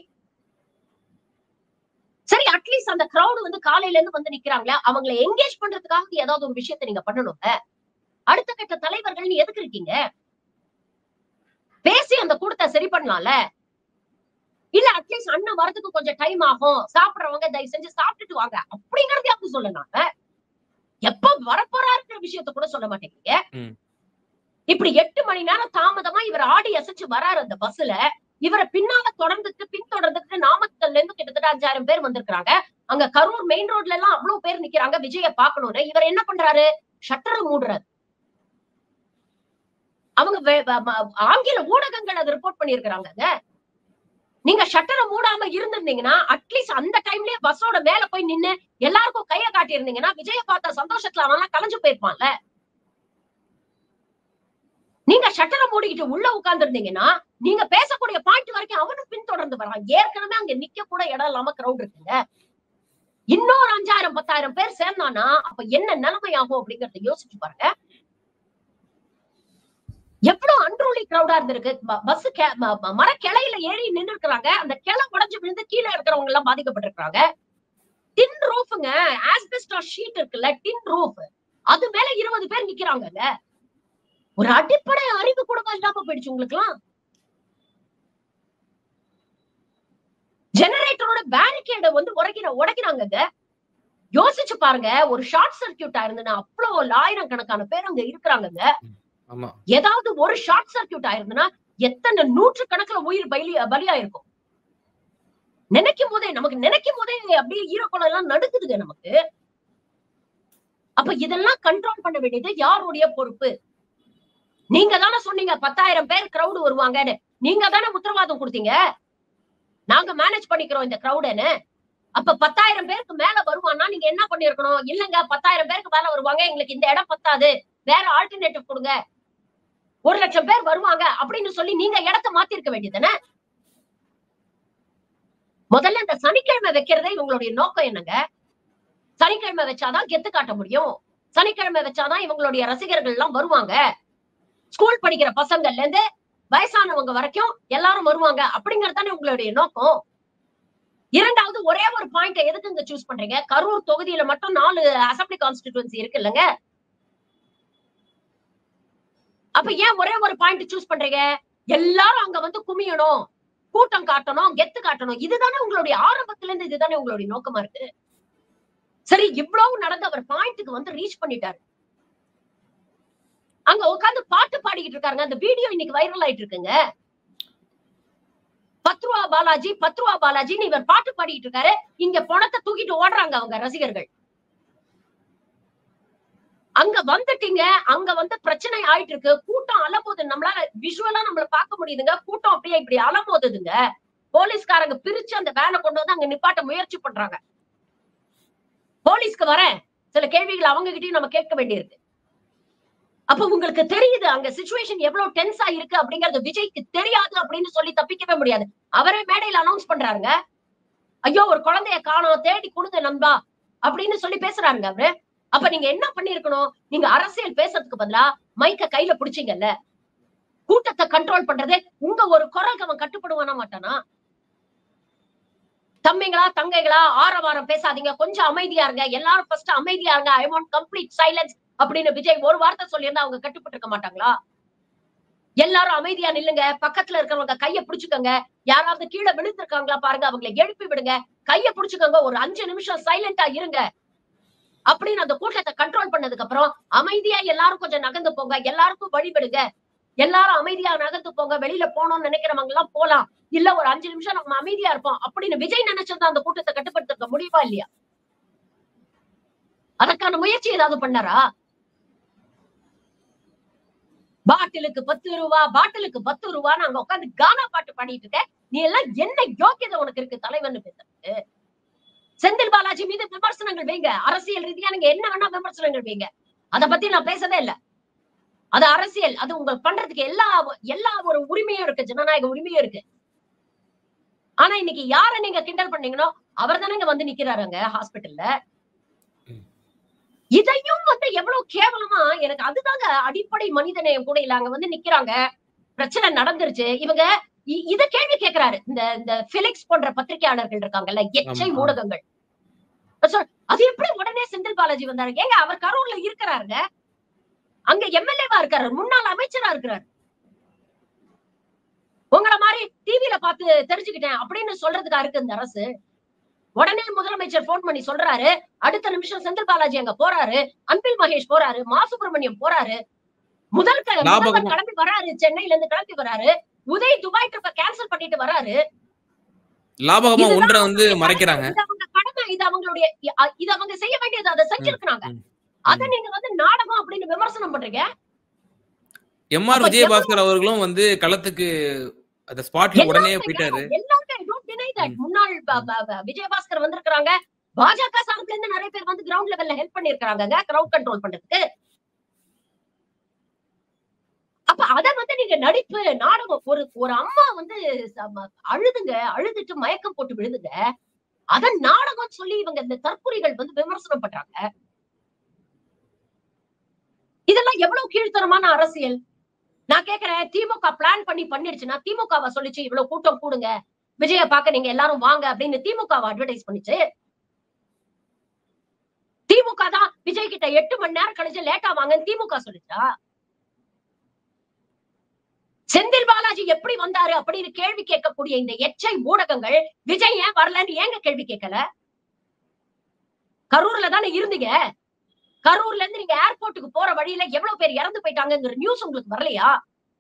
சரி அட்லீஸ்ட் அந்த கிரௌடு வந்து காலையில இருந்து வந்து நிக்கிறாங்களா, அவங்களை என்கேஜ் பண்றதுக்காக ஏதாவது ஒரு விஷயத்தை நீங்க பண்ணணுங்க. அடுத்த கட்ட தலைவர்கள் நீ எதுக்கு இருக்கீங்க? பேசி அந்த கூட்டத்தை சரி பண்ணலாம்ல. இல்ல அட்லீஸ்ட் அண்ணன் வரதுக்கு கொஞ்சம் டைம் ஆகும், சாப்பிடுறவங்க தயவு செஞ்சு சாப்பிட்டுட்டு வாங்க அப்படிங்கறதையாவது சொல்லலாங்க. எப்ப வரப்போறாருன்ற விஷயத்த கூட சொல்ல மாட்டேங்கிறீங்க. இப்படி 8 மணி நேரம் தாமதமா இவர் ஆடி அசைச்சு வராரு அந்த பஸ்ல. இவரை பின்னால பின்தொடர்ந்துட்டு நாமக்கல்ல இருந்து கிட்டத்தட்ட 5000 பேர் வந்திருக்காங்க. அங்க கரூர் மெயின் ரோட்ல எல்லாம் அவ்வளவு பேர் நிக்கிறாங்க விஜய பாக்கணும்னு. இவர் என்ன பண்றாரு? ஷட்டரை மூடுறாரு. அவங்க ஆங்கில ஊடகங்கள் அதை ரிப்போர்ட் பண்ணிருக்கிறாங்க. நீங்க ஷட்டரை மூடாம இருந்திருந்தீங்கன்னா அட்லீஸ்ட் அந்த டைம்லயே பஸ்ஸோட மேல போய் நின்னு எல்லாருக்கும் கைய காட்டி இருந்தீங்கன்னா விஜய பார்த்த சந்தோஷத்துல அவன் கலைஞ்சு போயிருப்பான்ல. நீங்க ஷட்டரை மூடிக்கிட்டு உள்ள உட்கார்ந்து இருந்தீங்கன்னா நீங்க பேசக்கூடிய பாயிண்ட் வரைக்கும் அவனும் பின்தொடர்ந்து வரான். ஏற்கனவே அங்க நிக்க கூட இடம் இல்லாம கிரௌட் இருக்குங்க. இன்னொரு 5000-10,000 பேர் சேர்ந்தானா அப்ப என்ன நிலைமை ஆகும் அப்படிங்கறத யோசிச்சு பாருங்க. எவ்வளவு அன்ரூலி கிரௌடா இருந்திருக்கு. பஸ் மர கிளையில ஏறி நின்று இருக்கிறாங்க. அந்த கிளை உடைஞ்சு விழுந்து கீழே இருக்கிறவங்க எல்லாம் பாதிக்கப்பட்டிருக்காங்க. டின் ரூஃப்ங்க, ஆஸ்பெஸ்டாஸ் ஷீட் இருக்குல்ல, டின் ரூஃப், அது மேல 20 பேர் நிக்கிறாங்க. ஒரு அடிப்படை அறிவு கூட இல்லாம போயிடுச்சு உங்களுக்குலாம். ஜெனரேட்டரோட பேரிகேட வந்து உடைக்கிறாங்க. யோசிச்சு பாருங்க. ஒரு ஷார்ட் சர்க்கியூட்டா இருந்துன்னா அவ்வளவு 1000கணக்கான பேர் அங்க இருக்கிறாங்க. ஏதாவது ஒரு ஷார்ட் சர்க்கியூட் ஆயிருந்தா எத்தனை நூற்றுக்கணக்கில் உயிர் பலியா இருக்கும். நினைக்கும் போதே அப்படியே ஈரக்குளம் எல்லாம் நடுக்குதுங்க நமக்கு. அப்ப இதெல்லாம் கண்ட்ரோல் பண்ண வேண்டியது யாருடைய பொறுப்பு? நீங்க தானே சொன்னீங்க 10,000 பேர் கிரௌடு வருவாங்கன்னு. நீங்க தானே உத்தரவாதம் கொடுத்தீங்க, நாங்க மேனேஜ் பண்ணிக்கிறோம் இந்த கிரௌடுன்னு. அப்ப 10,000 பேருக்கு மேல வருவான்னா நீங்க என்ன பண்ணிருக்கணும்? இல்லங்க 10,000 பேருக்கு மேல வருவாங்க, எங்களுக்கு இந்த இடம் பத்தாது, வேற ஆல்டர்னேட்டிவ் கொடுங்க, 1,00,000 பேர் வருவாங்க அப்படின்னு சொல்லி நீங்க இடத்தை மாத்தி இருக்க வேண்டியதுதானே. முதல்ல இந்த சனிக்கிழமை வைக்கிறதே இவங்களுடைய நோக்கம் என்னங்க? சனிக்கிழமை வச்சாதான் கெத்து காட்ட முடியும். சனிக்கிழமை வச்சாதான் இவங்களுடைய ரசிகர்கள் எல்லாம் வருவாங்க. ஸ்கூல் படிக்கிற பசங்கள்ல இருந்து வயசானவங்க வரைக்கும் எல்லாரும் வருவாங்க அப்படிங்கறது தானே உங்களுடைய நோக்கம். இரண்டாவது, ஒரே ஒரு பாயிண்ட் எதுக்கு இங்க சூஸ் பண்றீங்க? கரூர் தொகுதியில மட்டும் 4 அசெம்பிளி கான்ஸ்டிடியூன்சி இருக்கு இல்லங்க. அப்ப ஏன் ஒரே ஒரு பாயிண்ட் சூஸ் பண்றீங்க? எல்லாரும் அங்க வந்து குமியணும், கூட்டம் காட்டணும், கெத்து காட்டணும். இதுதானே உங்களுடைய ஆரம்பத்துல இருந்து இதுதானே உங்களுடைய நோக்கமா இருக்கு. சரி, இவ்வளவு நடந்து அவர் பாயிண்ட்க்கு வந்து ரீச் பண்ணிட்டாரு. அங்க உட்கார்ந்து பாட்டு பாடிக்கிட்டு இருக்காங்க. அந்த வீடியோ இன்னைக்கு வைரல் ஆயிட்டு இருக்குங்க. 10 ரூபா பாலாஜி 10 ரூபா பாலாஜின்னு இவர் பாட்டு பாடிட்டு இருக்காரு. இங்க பணத்தை தூக்கிட்டு ஓடுறாங்க அவங்க ரசிகர்கள். அங்க வந்துட்டீங்க, அங்க வந்து பிரச்சனை ஆயிட்டு இருக்கு, கூட்டம் அலமோது. நம்மளால விஷுவலா நம்மள பார்க்க முடியுதுங்க. கூட்டம் அப்படியே இப்படி அலமோதுங்க. போலீஸ்காரங்க பிரிச்சு அந்த வேனை கொண்டு வந்து அங்க நிப்பாட்ட முயற்சி பண்றாங்க. போலீஸ்க்கு வர சில கேள்விகள் அவங்க கிட்டயும் நம்ம கேட்க வேண்டியிருக்கு. அப்ப உங்களுக்கு தெரியுது அங்க சிச்சுவேஷன் எவ்வளவு டென்ஸா இருக்கு அப்படிங்கறது விஜய்க்கு தெரியாது அப்படின்னு சொல்லி தப்பிக்கவே முடியாது. அவரே மேடையில அனௌன்ஸ் பண்றாருங்க. ஐயோ ஒரு குழந்தைய காணோம், தேடி கொடுங்க நண்பா அப்படின்னு சொல்லி பேசுறாருங்க அவரு. அப்ப நீங்க என்ன பண்ணிருக்கணும்? நீங்க அரசியல் பேசுறதுக்கு பதிலா மைக்க கையில பிடிச்சீங்கல்ல. கூட்டத்தை கண்ட்ரோல் பண்றது உங்க ஒரு குரலுக்கு அவன் கட்டுப்படுவானா மாட்டானா? தம்பிங்களா தங்கைகளா ஆரவாரம் பேசாதீங்க, கொஞ்சம் அமைதியா இருங்க, எல்லாரும் ஃபர்ஸ்ட் அமைதியா இருங்க, ஐ வாண்ட் கம்ப்ளீட் சைலன்ஸ் அப்படின்னு விஜய் ஒரு வார்த்தை சொல்லியிருந்தா அவங்க கட்டுப்பட்டு இருக்க மாட்டாங்களா? எல்லாரும் அமைதியா நில்லுங்க, பக்கத்துல இருக்கிறவங்க கைய பிடிச்சுக்கோங்க, யாராவது கீழே விழுந்திருக்காங்களா பாருங்க, அவங்களை எழுப்பி விடுங்க, கைய பிடிச்சுக்கோங்க, ஒரு 5 நிமிஷம் சைலண்டா இருங்க அப்படின்னு அந்த கூட்டத்தை கண்ட்ரோல் பண்ணதுக்கு அப்புறம் அமைதியா எல்லாரும் கொஞ்சம் நகர்ந்து போங்க, எல்லாருக்கும் வழிபடுங்க, எல்லாரும் அமைதியா நகர்ந்து போங்க, வெளியில போனோம்னு நினைக்கிறவங்க எல்லாம் போலாம், இல்ல ஒரு 5 நிமிஷம் நம்ம அமைதியா இருப்போம் அப்படின்னு விஜய் நினைச்சதா அந்த கூட்டத்தை கட்டுப்படுத்த முடியுமா இல்லையா? அதற்கான முயற்சி ஏதாவது பண்ணாரா? பாட்டிலுக்கு 10 ரூபா, பாட்டிலுக்கு 10 ரூபான்னு அங்க உட்காந்து கானா பாட்டு பாடிட்டு இருக்க. நீ எல்லாம் என்ன யோக்கியதை உனக்கு இருக்கு தலைவன் பேசுறது? செந்தில் பாலாஜி மீது விமர்சனங்கள் வைங்க, அரசியல் ரீதியா நீங்க என்ன வேணா விமர்சனங்கள் வைங்க, அத பத்தி நான் பேசவே இல்ல. அது அரசியல், அது உங்களுக்கு பண்றதுக்கு எல்லா ஒரு உரிமையும் இருக்கு, ஜனநாயக உரிமையும் இருக்கு. ஆனா இன்னைக்கு யார நீங்க கிண்டல் பண்ணீங்களோ அவர் தானே வந்து நிக்கிறாருங்க ஹாஸ்பிட்டல்ல. இதையும் வந்து எவ்வளவு கேவலமா, எனக்கு அதுதாங்க அடிப்படை மனிதநேயம் கூட இல்ல. அங்க வந்து நிக்கிறாங்க, பிரச்சனை நடந்துருச்சு, இவங்க இத கேள்வி கேட்கிறாரு. இந்த பிலிக்ஸ் போன்ற பத்திரிகையாளர்கள் இருக்காங்கல்ல, எச்சை ஊடகங்கள். அது எப்படி உடனே செந்தில் பாலாஜி வந்தாரு? ஏங்க அவர் கரூர்ல இருக்கிறாருங்க, அங்க எம்எல்ஏவா இருக்காரு, முன்னாள் அமைச்சரா இருக்கிறாரு. உங்கள மாதிரி டிவில பார்த்து தெரிஞ்சுக்கிட்டேன் அப்படின்னு சொல்றதுக்கா இருக்கு இந்த அரசு? உடனே முதலமைச்சர் போன் பண்ணி சொல்றாரு, அடுத்த நிமிஷம் செந்தில் பாலாஜி அங்க போறாரு, அன்பில் மகேஷ் போறாரு, மா சுப்பிரமணியம் போறாரு, முதல்வர் கிளம்பி வராரு, சென்னையில இருந்து கிளம்பி வராரு, உதய் துபாய் ட்ரிப்ப கேன்சல் பண்ணிட்டு வராரு. லாபகமா ஒன்றை வந்து மறைக்கிறாங்க. இது அவங்க கடமை, இது அவங்களுடைய, இது அவங்க செய்ய வேண்டியது, அதை செஞ்சிருக்காங்க. அத நீங்க வந்து நாடகம் அப்படின்னு விமர்சனம் பண்றீங்க. எம்.ஆர். விஜயபாஸ்கர் அவர்களும் வந்து களத்துக்கு அந்த ஸ்பாட்ல உடனே போயிட்டாரு. எல்லாமே டோன்ட் டினை தட். முன்னாள் விஜயபாஸ்கர் வந்திருக்காங்க, பாஜக சார்பில இருந்து நிறைய பேர் வந்து கிரவுண்ட் லெவல்ல ஹெல்ப் பண்ணிருக்காங்க கிரவுட் கண்ட்ரோல் பண்றதுக்கு. அப்ப அத வந்து நீங்க நடிப்பு நாடகம், ஒரு அம்மா வந்து அழுதுட்டு மயக்கம் போட்டு விழுதுங்க, அத நாடகம் சொல்லி இவங்க இந்த தற்குறிகள் வந்து விமர்சனம் பண்றாங்க. இதெல்லாம் எவ்வளவு கீழ்த்தரமான அரசியல். நான் கேக்குறேன், திமுக பிளான் பண்ணிடுச்சுன்னா திமுகவை சொல்லிச்சு இவ்வளவு கூட்டம் கூடுங்க, விஜய பாக்க நீங்க எல்லாரும் வாங்க அப்படின்னு திமுகவை அட்வர்டைஸ் பண்ணிச்சு. திமுக தான் விஜய் கிட்ட 8 மணி நேரம் கழிச்சு லேட்டா வாங்கன்னு திமுக சொல்லிச்சா? செந்தில் பாலாஜி எப்படி வந்தாரு அப்படின்னு கேள்வி கேட்கக்கூடிய இந்த எச்சை ஊடகங்கள் விஜய் ஏன் வரலன்னு ஏங்க கேள்வி கேட்கல? கரூர்ல தானே இருந்தீங்க, கரூர்ல இருந்து நீங்க ஏர்போர்ட்டுக்கு போற வழியில எவ்வளவு பேர் இறந்து போயிட்டாங்கிற நியூஸ் உங்களுக்கு வரலையா?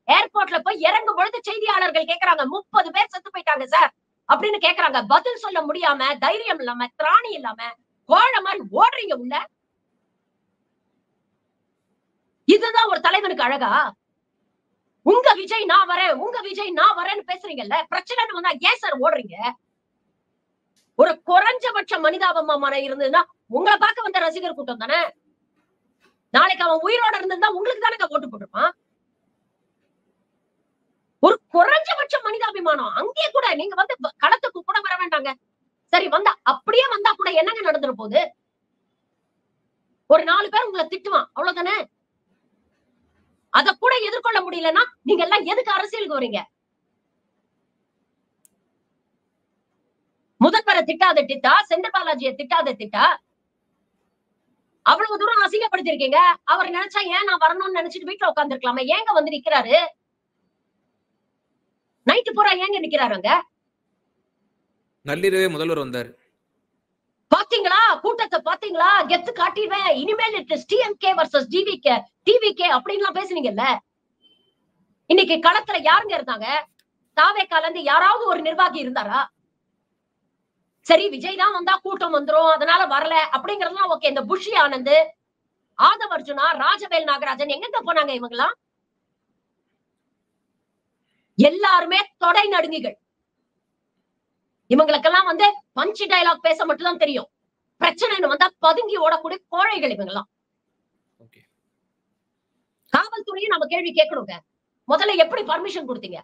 ஏர்போர்ட்ல போய் இறங்கும் பொழுது செய்தியாளர்கள் கேக்குறாங்க, 30 பேர் செத்து போயிட்டாங்க சார் அப்படின்னு கேக்குறாங்க. பதில் சொல்ல முடியாம, தைரியம் இல்லாம, திராணி இல்லாம கோழ மாதிரி ஓடுறீங்க உள்ள. இதுதான் ஒரு தலைவனுக்கு அழகா? உங்க விஜய் நான் வரேன், உங்க விஜய் நான் வரேன்னு பேசுறீங்கல்ல, பிரச்சனைன்னு வந்தா ஏன் சார் ஓடுறீங்க? ஒரு குறைஞ்சபட்ச மனிதாபமான இருந்ததுன்னா உங்களை பார்க்க வந்த ரசிகர் கூட்டம் தானே. நாளைக்கு அவன் உயிரோட இருந்திருந்தா உங்களுக்கு தானே ஓட்டு போட்டுருப்பான். ஒரு குறைஞ்சபட்ச மனிதாபிமானம் அங்கே கூட நீங்க வந்து களத்துக்கு கூட வர வேண்டாங்க. சரி வந்தா, அப்படியே வந்தா கூட என்னங்க நடந்துற போகுது? ஒரு 4 பேர் உங்களை திட்டுவான், அவ்வளவுதானே. அத கூட எதிர்கொள்ள முடியலன்னா நீங்க எல்லாம் எதுக்கு அரசியலுக்கு வரீங்க? முதல்வரை திட்டாத திட்டா, செந்தில் பாலாஜியை திட்டாத திட்டா, அவ்வளவு தூரம் அசிங்கப்படுத்திருக்கீங்க. அவர் நினைச்சா ஏன் நான் வரணும்னு நினைச்சிட்டு வீட்டுல உட்கார்ந்து இருக்கலாமே, ஏங்க வந்து நிக்கிறாரு? நைட்டு பூரா ஏங்க நிக்கிறாருங்க? நள்ளிரவே முதல்வர் வந்தாரு. பாத்தீங்களா கூட்டத்தை, பாத்தீங்களா கெத்து காட்டிடுவேன், இனிமேல் டிஎம்கே வர்சஸ் டிவிகே அப்படின்னு பேசுனீங்கல்ல. இன்னைக்கு களத்துல யாருங்க இருந்தாங்க? தாவேக்கால இருந்து யாராவது ஒரு நிர்வாகி இருந்தாரா? சரி விஜய் தான் வந்தா கூட்டம் வந்துரும் அதனால வரல அப்படிங்கறதுலாம் ஓகே. இந்த புஷி ஆனந்த், ஆதவ் அர்ஜுனா, ராஜவேல் நாகராஜன் எங்க போனாங்க? இவங்கெல்லாம் எல்லாருமே தொடை நடுங்கிகள். இவங்களுக்கெல்லாம் வந்து பஞ்ச் டயலாக் பேச மட்டும் தான் தெரியும். பிரச்சனைன்னு வந்தா பதுங்கி ஓடக்கூடிய கோழைகள் இவங்கெல்லாம். காவல்துறையும் நம்ம கேள்வி கேட்கணுங்க. முதல்ல எப்படி பர்மிஷன் கொடுத்தீங்க?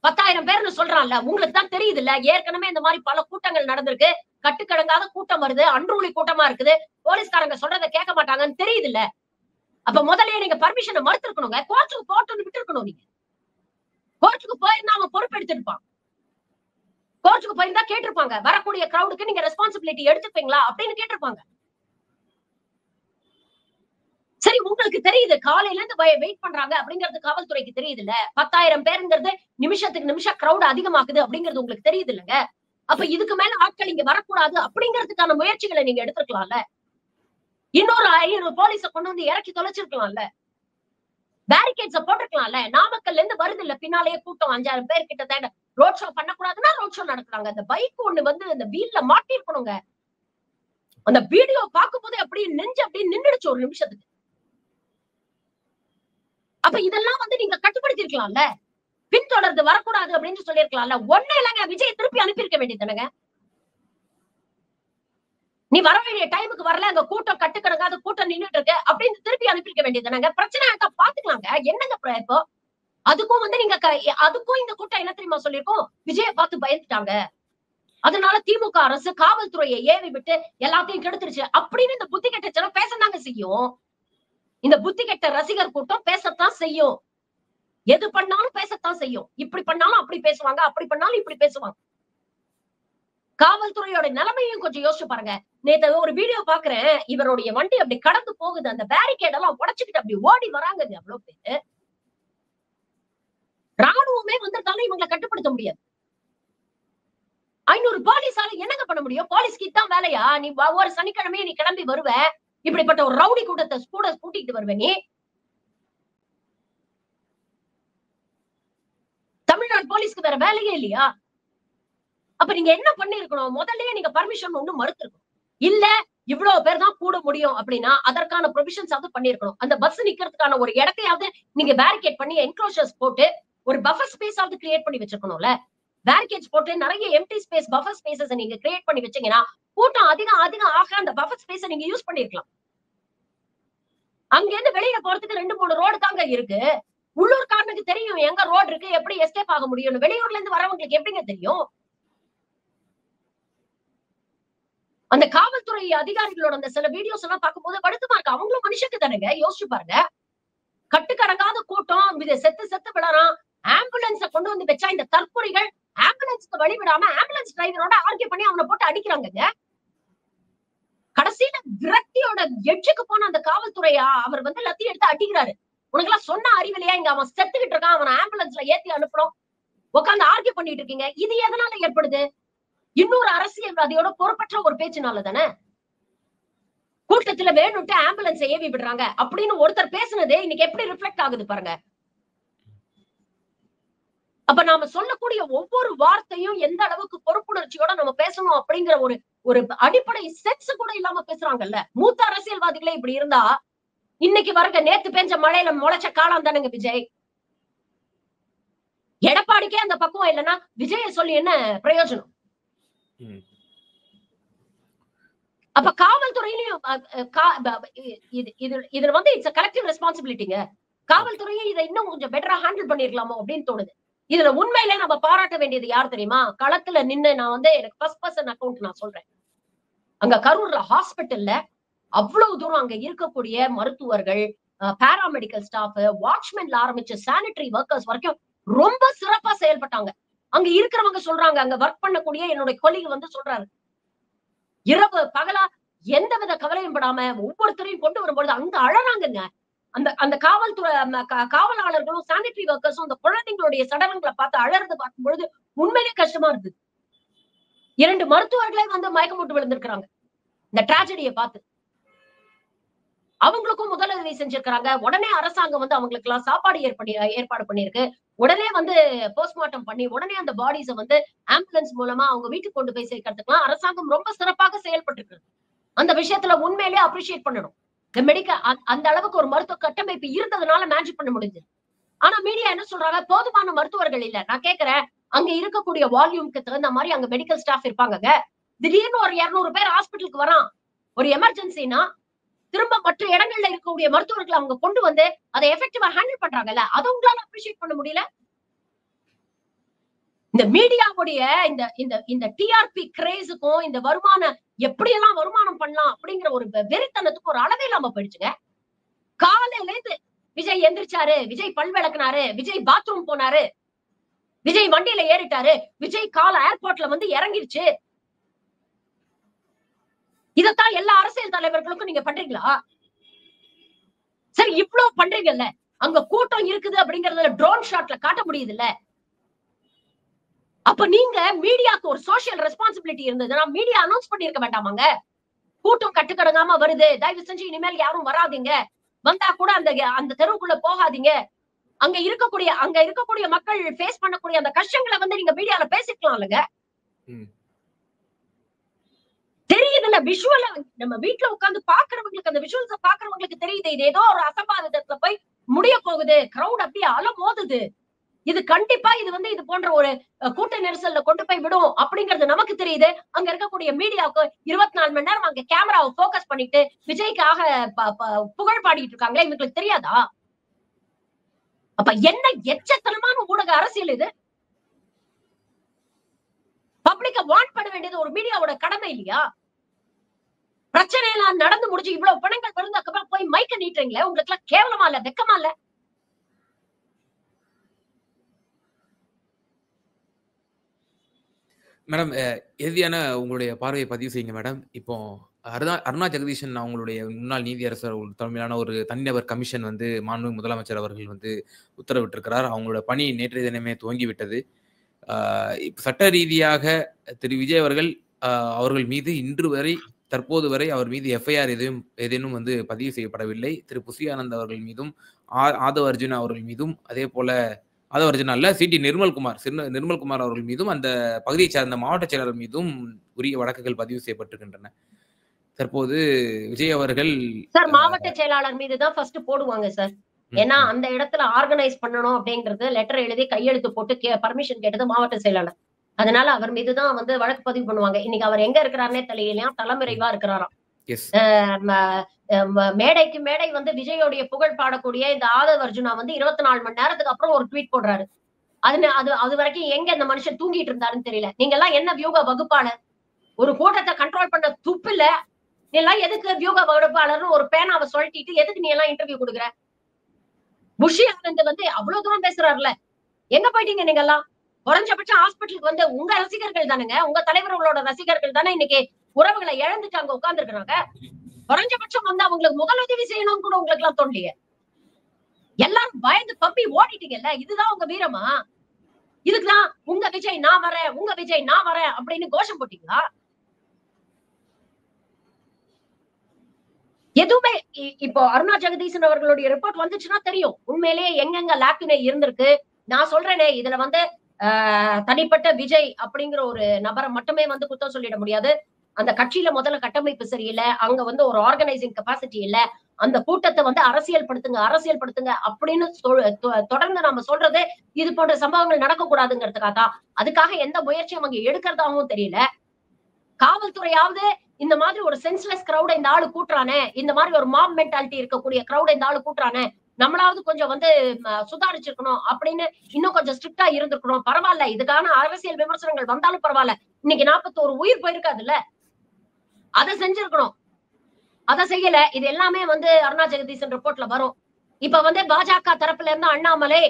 10,000 பேர்னு சொல்றான்ல, உங்களுக்கு தான் தெரியுது இல்ல, ஏற்கனவே இந்த மாதிரி பல கூட்டங்கள் நடந்திருக்கு, கட்டுக்கடங்காத கூட்டம் வருது, அன்றுளி கூட்டமா இருக்குது, போலீஸ்காரங்க சொல்றதை கேட்க மாட்டாங்கன்னு தெரியுது இல்ல. அப்ப முதல்ல நீங்க பர்மிஷனை மறுத்திருக்கணுங்க. கோர்ட்டுக்கு போட்டுன்னு விட்டு இருக்கணும். நீங்க கோர்ட்டுக்கு போயிருந்தா அவன் பொறுப்பு எடுத்துருப்பான். கோர்ட்டுக்கு போயிருந்தா கேட்டிருப்பாங்க, வரக்கூடிய கிரௌடுக்கு நீங்க ரெஸ்பான்சிபிலிட்டி எடுத்துப்பீங்களா அப்படின்னு கேட்டிருப்பாங்க. சரி உங்களுக்கு தெரியுது காலையில இருந்து வெயிட் பண்றாங்க அப்படிங்கிறது காவல்துறைக்கு தெரியுது இல்ல. 10,000 பேருங்கிறது நிமிஷத்துக்கு நிமிஷம் கிரௌட் அதிகமாக்குது அப்படிங்கிறது உங்களுக்கு தெரியுது இல்லங்க. அப்ப இதுக்கு மேல ஆட்கள் இங்க வரக்கூடாது அப்படிங்கிறதுக்கான முயற்சிகளை நீங்க எடுத்துக்கலாம்ல. இன்னொரு 500 போலீஸ கொண்டு வந்து இறக்கி தொலைச்சிருக்கலாம்ல. பேரிகேட்ஸ போட்டிருக்கலாம்ல. நாமக்கல்ல இருந்து வருது இல்ல பின்னாலேயே கூட்டம் 5,000 பேர் கிட்ட ரோட் ஷோ பண்ணக்கூடாதுன்னா ரோட் ஷோ நடத்துறாங்க. அந்த பைக் ஒண்ணு வந்து அந்த வீல்ல மாட்டிருக்கணுங்க. அந்த வீடியோ பார்க்கும் போது அப்படியே நெஞ்சு அப்படியே நின்னுடுச்சு ஒரு நிமிஷத்துக்கு. அப்ப இதெல்லாம் வந்து நீங்க கட்டுப்படுத்தி இருக்கலாம்ல. பின்தொடர்ந்து வரக்கூடாது அப்படின்னு சொல்லியிருக்கலாம்ல. ஒண்ணு இல்லைங்க, விஜய் திருப்பி அனுப்பியிருக்க வேண்டியதுங்க. நீ வர வேண்டிய டைமுக்கு வரல, அங்க கூட்டம் கட்டுக்கடங்காத கூட்டம் நின்னுட்டு இருக்கு அப்படின்னு திருப்பி அனுப்பியிருக்க வேண்டியதுதானங்க. பிரச்சனை ஆயிட்டா பாத்துக்கலாங்க. என்னங்க இப்போ அதுக்கும் வந்து நீங்க அதுக்கும் இந்த கூட்டம் என்ன தெரியுமா சொல்லிருக்கோம், விஜய பார்த்து பயந்துட்டாங்க, அதனால திமுக அரசு காவல்துறையை ஏவி விட்டு எல்லாத்தையும் கெடுத்துருச்சு அப்படின்னு இந்த புத்தி கெட்ட ஜனம் பேசத்தாங்க செய்யும். இந்த புத்தி கெட்ட ரசிகர் கூட்டம் பேசத்தான் செய்யும். எது பண்ணாலும் பேசத்தான் செய்யும். இப்படி பண்ணாலும் அப்படி பேசுவாங்க, அப்படி பண்ணாலும் இப்படி பேசுவாங்க. காவல்துறையோட நிலைமையும் கொஞ்சம் யோசிச்சு பாருங்க. நேத்து ஒரு வீடியோ பாக்குறேன், இவருடைய வண்டி அப்படி கடந்து போகுது, அந்த பேரிகேட் எல்லாம் உடைச்சுக்கிட்டு அப்படி ஓடி வராங்க அவ்வளவு பேரு. ராணுவமே வந்திருந்தாலும் இவங்களை கட்டுப்படுத்த முடியாது. 500 போலீஸால என்னங்க பண்ண முடியும்? போலீஸ்க்கு இதான் வேலையா? நீ ஒவ்வொரு சனிக்கிழமையும் நீ கிளம்பி வருவ, இப்படிப்பட்ட ஒரு ரவுடி கூட்டத்தை கூட கூட்டிட்டு வருவ நீ. தமிழ்நாடு போலீஸ்க்கு வேற வேலையே இல்லையா? அப்ப நீங்க என்ன பண்ணிருக்கணும்? முதல்லயே நீங்க பர்மிஷன் ஒண்ணு மறுத்திருக்கணும். இல்ல இவ்வளவு பேர் தான் கூட முடியும் அப்படின்னா அதற்கான ப்ரொவிஷன்ஸ் ஆவது பண்ணிருக்கணும். அந்த பஸ் நிக்கிறதுக்கான ஒரு இடத்தையாவது நீங்க பேரிகேட் பண்ணி என்க்ளோஷர்ஸ் போட்டு ஒரு பஃபர் ஸ்பேஸ் ஆவது கிரியேட் பண்ணி வச்சிருக்கணும்ல. பேரிகேட்ஸ் போட்டு நிறைய எம்டி ஸ்பேஸ் பஃபர் ஸ்பேசஸ் நீங்க கிரியேட் பண்ணி வச்சீங்கன்னா கூட்டம் அதிகம் அதிகம் ஆக அந்த பஃபர் ஸ்பேஸை நீங்க யூஸ் பண்ணிருக்கலாம். அங்க இருந்து வெளியில போறதுக்கு 2-3 ரோடு தாங்க இருக்கு. உள்ளூர்காரனுக்கு தெரியும் எங்க ரோடு இருக்கு, எப்படி எஸ்கேப் ஆக முடியும். வெளியூர்ல இருந்து வரவங்களுக்கு எப்படிங்க தெரியும்? அந்த காவல்துறை அதிகாரிகளோட அந்த சில வீடியோஸ் எல்லாம் பார்க்கும்போது வருத்தமா இருக்கு. அவங்களும் மனுஷக்கு தானேங்க, யோசிச்சு பாருங்க. கட்டுக்கடங்காத கூட்டம், செத்து செத்து விழறான். ஆம்புலன்ஸ கொண்டு வந்து வச்சா இந்த தற்கொலைகள் ஆம்புலன்ஸ்க்கு வழி விடாம ஆம்புலன்ஸ் டிரைவரோட ஆர்கியூ பண்ணி அவனை போட்டு அடிக்கிறாங்க. கடைசியில விரக்தியோட எட்ஜுக்கு போன அந்த காவல்துறையா அவர் வந்து லத்தி எடுத்து அடிக்கிறாரு. உனக்கு எல்லாம் சொன்ன அறிவிலையா? இங்க அவன் செத்துக்கிட்டு இருக்கான், அவனை ஆம்புலன்ஸ்ல ஏத்தி அனுப்பணும், உட்காந்து ஆர்கியூ பண்ணிட்டு இருக்கீங்க. இது எதனால ஏற்படுது? இன்னொரு அரசியல்வாதியோட பொறுப்பற்ற ஒரு பேச்சுனால தானே. கூட்டத்துல வேணும்ட்டு ஆம்புலன்ஸ் ஏவி விடுறாங்க அப்படின்னு ஒருத்தர் பேசுனதே இன்னைக்கு எப்படி ரிஃப்ளெக்ட் ஆகுது பாருங்க. அப்ப நாம சொல்லக்கூடிய ஒவ்வொரு வார்த்தையும் எந்த அளவுக்கு பொறுப்புணர்ச்சியோட நம்ம பேசணும் அப்படிங்கிற ஒரு அடிப்படை சென்ஸ் கூட இல்லாம பேசுறாங்கல்ல. மூத்த அரசியல்வாதிகளே இப்படி இருந்தா இன்னைக்கு வருங்க நேத்து பெஞ்ச மழையில முளைச்ச காலம் தானுங்க விஜய். எடப்பாடிக்கே அந்த பக்குவம் இல்லைன்னா விஜய சொல்லி என்ன பிரயோஜனம்? அப்ப காவல்துறையிலையும் இதுல வந்து இட்ஸ் கலெக்டிவ் ரெஸ்பான்சிபிலிட்டிங்க. காவல்துறையும் இதை இன்னும் கொஞ்சம் பெட்டரா ஹேண்டில் பண்ணிருக்கலாமோ அப்படின்னு தோணுது. இதுல உண்மையிலே நம்ம பாராட்ட வேண்டியது யார் தெரியுமா? களத்துல நின்னு நான் வந்து எனக்கு ஃபர்ஸ்ட் பர்சன் அக்கவுண்ட் நான் சொல்றேன். அங்க கரூர்ல ஹாஸ்பிட்டல்ல அவ்வளவு தூரம் அங்க இருக்கக்கூடிய மருத்துவர்கள், பாராமெடிக்கல் ஸ்டாஃப், வாட்ச்மேன்ல ஆரம்பிச்ச சானிட்டரி ஒர்க்கர்ஸ் வரைக்கும் ரொம்ப சிறப்பா செயல்பட்டாங்க. அங்க இருக்கிறவங்க சொல்றாங்க, அங்க ஒர்க் பண்ணக்கூடிய என்னுடைய கொலீக் வந்து சொல்றாரு, இரவு பகலா எந்தவித கவலையும் படாம ஒவ்வொருத்தரையும் கொண்டு வரும்பொழுது அங்க அழறாங்க. அந்த காவல்துறை காவலாளர்களும் சானிட்டரி ஒர்க்கர்ஸும் அந்த குழந்தைங்களுடைய சடலங்களை பார்த்து அழறது பார்க்கும் பொழுது உண்மையிலே கஷ்டமா இருந்தது. 2 மருத்துவர்களே வந்து மயக்கம் போட்டு விழுந்திருக்கிறாங்க இந்த டிராஜடியை பார்த்து. அவங்களுக்கும் முதலுதவி செஞ்சிருக்கிறாங்க. உடனே அரசாங்கம் வந்து அவங்களுக்கு எல்லாம் சாப்பாடு ஏற்பாடு பண்ணிருக்கு. உடனே வந்து போஸ்ட்மார்ட்டம் பண்ணி உடனே அந்த பாடிஸை வந்து ஆம்புலன்ஸ் மூலமா அவங்க வீட்டுக்கு கொண்டு போய் சேர்க்கறதுக்குலாம் அரசாங்கம் ரொம்ப சிறப்பாக செயல்பட்டு அந்த விஷயத்துல உண்மையிலேயே அப்ரிஷியேட் பண்ணணும். இந்த அந்த அளவுக்கு ஒரு மருத்துவ கட்டமைப்பு இருந்ததுனால மேனேஜ் பண்ண முடிஞ்சது. ஆனா மீடியா என்ன சொல்றாங்க, போதுமான மருத்துவர்கள் இல்ல. நான் கேக்குறேன், அங்க இருக்கக்கூடிய வால்யூம்க்கு தகுந்த மாதிரி அங்க மெடிக்கல் ஸ்டாஃப் இருப்பாங்க. திடீர்னு ஒரு 200 பேர் ஹாஸ்பிட்டலுக்கு வரான், ஒரு எமர்ஜென்சினா திரும்ப மற்ற இடங்கள்ல இருக்கக்கூடிய மருத்துவர்கள் அவங்க கொண்டு வந்து அதை எஃபெக்டிவா ஹேண்டில் பண்றாங்கல்ல, அதை உங்களால அப்ரிஷியேட் பண்ண முடியல. இந்த மீடியாவுடைய இந்த டிஆர்பி கிரேஸுக்கும் இந்த வருமானம் எப்படியெல்லாம் வருமானம் பண்ணலாம் அப்படிங்கிற ஒரு வெறித்தனத்துக்கு ஒரு அளவே இல்லாம போயிடுச்சுங்க. காலையில இருந்து விஜய் எந்திரிச்சாரு, விஜய் பல் விளக்குனாரு, விஜய் பாத்ரூம் போனாரு, விஜய் வண்டியில ஏறிட்டாரு, விஜய் கால ஏர்போர்ட்ல வந்து இறங்கிருச்சு. இதத்தான் எல்லா அரசியல் தலைவர்களுக்கும் நீங்க பண்றீங்களா? சரி, இவ்வளவு பண்றீங்கல்ல, அங்க கூட்டம் இருக்குது அப்படிங்கறதுல ட்ரோன் ஷாட்ல காட்ட முடியுது இல்ல? அப்ப நீங்க மீடியாக்கு ஒரு சோசியல் ரெஸ்பான்சிபிலிட்டி இருந்ததுன்னா மீடியா அனௌன்ஸ் பண்ணிருக்க வேண்டாமாங்க? கூட்டம் கட்டுக்கடங்காம வருது, தயவு செஞ்சு இனிமேல் யாரும் வராதீங்க, வந்தா கூட அந்த தெருவுக்குள்ள போகாதீங்க, அங்க இருக்கக்கூடிய மக்கள் ஃபேஸ் பண்ணக்கூடிய அந்த கஷ்டங்களை வந்து நீங்க மீடியால பேசிக்கலாம் இல்லங்க? தெரியுதுல்ல, விஷுவல நம்ம வீட்டுல உட்கார்ந்து பாக்குறவங்களுக்கு, அந்த விஷுவல்ஸ பாக்குறவங்களுக்கு தெரியுது இது ஏதோ ஒரு அசம்பாவிதத்துல போய் முடிய போகுது, கிரௌட் அப்படியே அல மோதுது. இது கண்டிப்பா இது போன்ற ஒரு கூட்ட நெரிசல்ல கொண்டு போய் விடும் அப்படிங்கிறது நமக்கு தெரியுது. அங்க இருக்கக்கூடிய மீடியாவுக்கு 24 மணி நேரம் அங்க கேமராவை போக்கஸ் பண்ணிட்டு விஜய்க்காக புகழ் பாடிட்டு இருக்காங்களே, இவங்களுக்கு தெரியாதா? அப்ப என்ன எச்சத்தனமான ஊடக அரசியல் இது? பப்ளிக்க வார்ன் பண்ண வேண்டியது ஒரு மீடியாவோட கடமை இல்லையா? பிரச்சனை எல்லாம் நடந்து முடிஞ்சு இவ்வளவு பணங்கள் வருந்தக்கப்புறம் போய் மைக்க நீட்டுறீங்களே, உங்களுக்கு எல்லாம் கேவலமா இல்ல, வெக்கமா இல்ல? மேடம் இறுதியான உங்களுடைய பார்வையை பதிவு செய்யுங்க மேடம். இப்போ அருணா ஜெகதீஷன் அவங்களுடைய முன்னாள் நீதியரசர் தலைமையிலான ஒரு தனிநபர் கமிஷன் வந்து மாண்புமிகு முதலமைச்சர் அவர்கள் வந்து உத்தரவிட்டிருக்கிறார். அவங்களோட பணி நேற்றைய தினமே துவங்கிவிட்டது. இப்ப சட்ட ரீதியாக திரு விஜய் அவர்கள் அவர்கள் மீது இன்று வரை தற்போது வரை அவர் மீது எஃப்ஐஆர் ஏதேனும் வந்து பதிவு செய்யப்படவில்லை. திரு புசி ஆனந்த் அவர்கள் மீதும், ஆதவ் அர்ஜுனா அவர்கள் மீதும், அதே போல ஆதவ் அர்ஜுனா அல்ல சிடி நிர்மல்குமார் அவர்கள் மீதும், அந்த பகுதியைச் சார்ந்த மாவட்ட செயலாளர் மீதும் உரிய வழக்குகள் பதிவு செய்யப்பட்டிருக்கின்றன. தற்போது விஜய் அவர்கள் சார் மாவட்ட செயலாளர் மீது தான் ஃபர்ஸ்ட் போடுவாங்க சார். ஏன்னா அந்த இடத்துல ஆர்கனைஸ் பண்ணணும் அப்படிங்கிறது லெட்டர் எழுதி கையெழுத்து போட்டு பர்மிஷன் கேட்டது மாவட்ட செயலாளர். அதனால அவர் மீதுதான் வந்து வழக்கு பதிவு பண்ணுவாங்க. இன்னைக்கு அவர் எங்க இருக்கிறாருன்னே தெரியலையா, தலைமறைவா இருக்கிறாராம். மேடைக்கு மேடை வந்து விஜயோடைய புகழ் பாடக்கூடிய இந்த ஆதவ் அர்ஜுனா வந்து 24 மணி நேரத்துக்கு அப்புறம் ஒரு ட்வீட் போடுறாரு. அது வரைக்கும் எங்க இந்த மனுஷன் தூங்கிட்டு இருந்தாருன்னு தெரியல. நீங்க எல்லாம் என்ன வியூக வகுப்பாளர்? ஒரு கூட்டத்தை கண்ட்ரோல் பண்ண துப்பு இல்ல. நீ எல்லாம் எதுக்கு வியூக வகுப்பாளர்னு ஒரு பேனாவை சொல்லிட்டு எதுக்கு நீ எல்லாம் இன்டர்வியூ கொடுக்குற? புஷி ஆனந்த் வந்து அவ்வளவு தூரம் பேசுறாருல, எங்க போயிட்டீங்க நீங்க எல்லாம்? குறைஞ்சபட்சம் ஹாஸ்பிட்டலுக்கு வந்து உங்க ரசிகர்கள் தானுங்க, உங்க தலைவர்களோட ரசிகர்கள் தானே இன்னைக்கு உறவுகளை இழந்துட்டு அங்க உட்கார்ந்து இருக்கிறாங்க. குறைஞ்சபட்சம் வந்து அவங்களுக்கு முதலுதவி செய்யணும்னு கூட உங்களுக்கு எல்லாம் தோணலையே. எல்லாரும் பயந்து பப்பி ஓடிட்டீங்கல்ல, இதுதான் உங்க வீரமா? இதுக்குதான் உங்க விஜய் நான் வரேன், உங்க விஜய் நான் வரேன் அப்படின்னு கோஷம் போட்டீங்களா? எதுவுமே இப்போ அருணா ஜெகதீசன் அவர்களுடைய ரிப்போர்ட் வந்துச்சுன்னா தெரியும் உண்மையிலேயே எங்கெங்க லாக்குனே இருந்திருக்கு. நான் சொல்றேனே, இதுல வந்து தனிப்பட்ட விஜய் அப்படிங்கிற ஒரு நபரை மட்டுமே வந்து குத்தம் சொல்லிட முடியாது. அந்த கட்சியில முதல்ல கட்டமைப்பு சரியில்லை, அங்க வந்து ஒரு ஆர்கனைசிங் கெப்பாசிட்டி இல்ல, அந்த கூட்டத்தை வந்து அரசியல் படுத்துங்க அப்படின்னு தொடர்ந்து நாம சொல்றது இது போன்ற சம்பவங்கள் நடக்கக்கூடாதுங்கிறதுக்காக தான். அதுக்காக எந்த முயற்சியும் அவங்க எடுக்கிறதாவும் தெரியல. காவல்துறையாவது இந்த மாதிரி ஒரு சென்ஸ்லெஸ் கிரௌட இந்த ஆளு கூட்டுறானே, இந்த மாதிரி ஒரு மாப் மென்டாலிட்டி இருக்கக்கூடிய கிரௌட இந்த ஆளு கூட்டுறானே, நம்மளாவது கொஞ்சம் வந்து சுதாரிச்சிருக்கணும் அப்படின்னு இன்னும் கொஞ்சம் ஸ்ட்ரிக்டா இருந்திருக்கணும். பரவாயில்ல, இதுக்கான அரசியல் விமர்சனங்கள் வந்தாலும் பரவாயில்ல. இன்னைக்கு 41 உயிர் போயிருக்காதுல்ல, அதை செஞ்சிருக்கணும். அதை செய்யல. இது எல்லாமே வந்து அருணா ஜெகதீசன் ரிப்போர்ட்ல வரும். இப்ப வந்து பாஜக தரப்புல இருந்து அண்ணாமலை,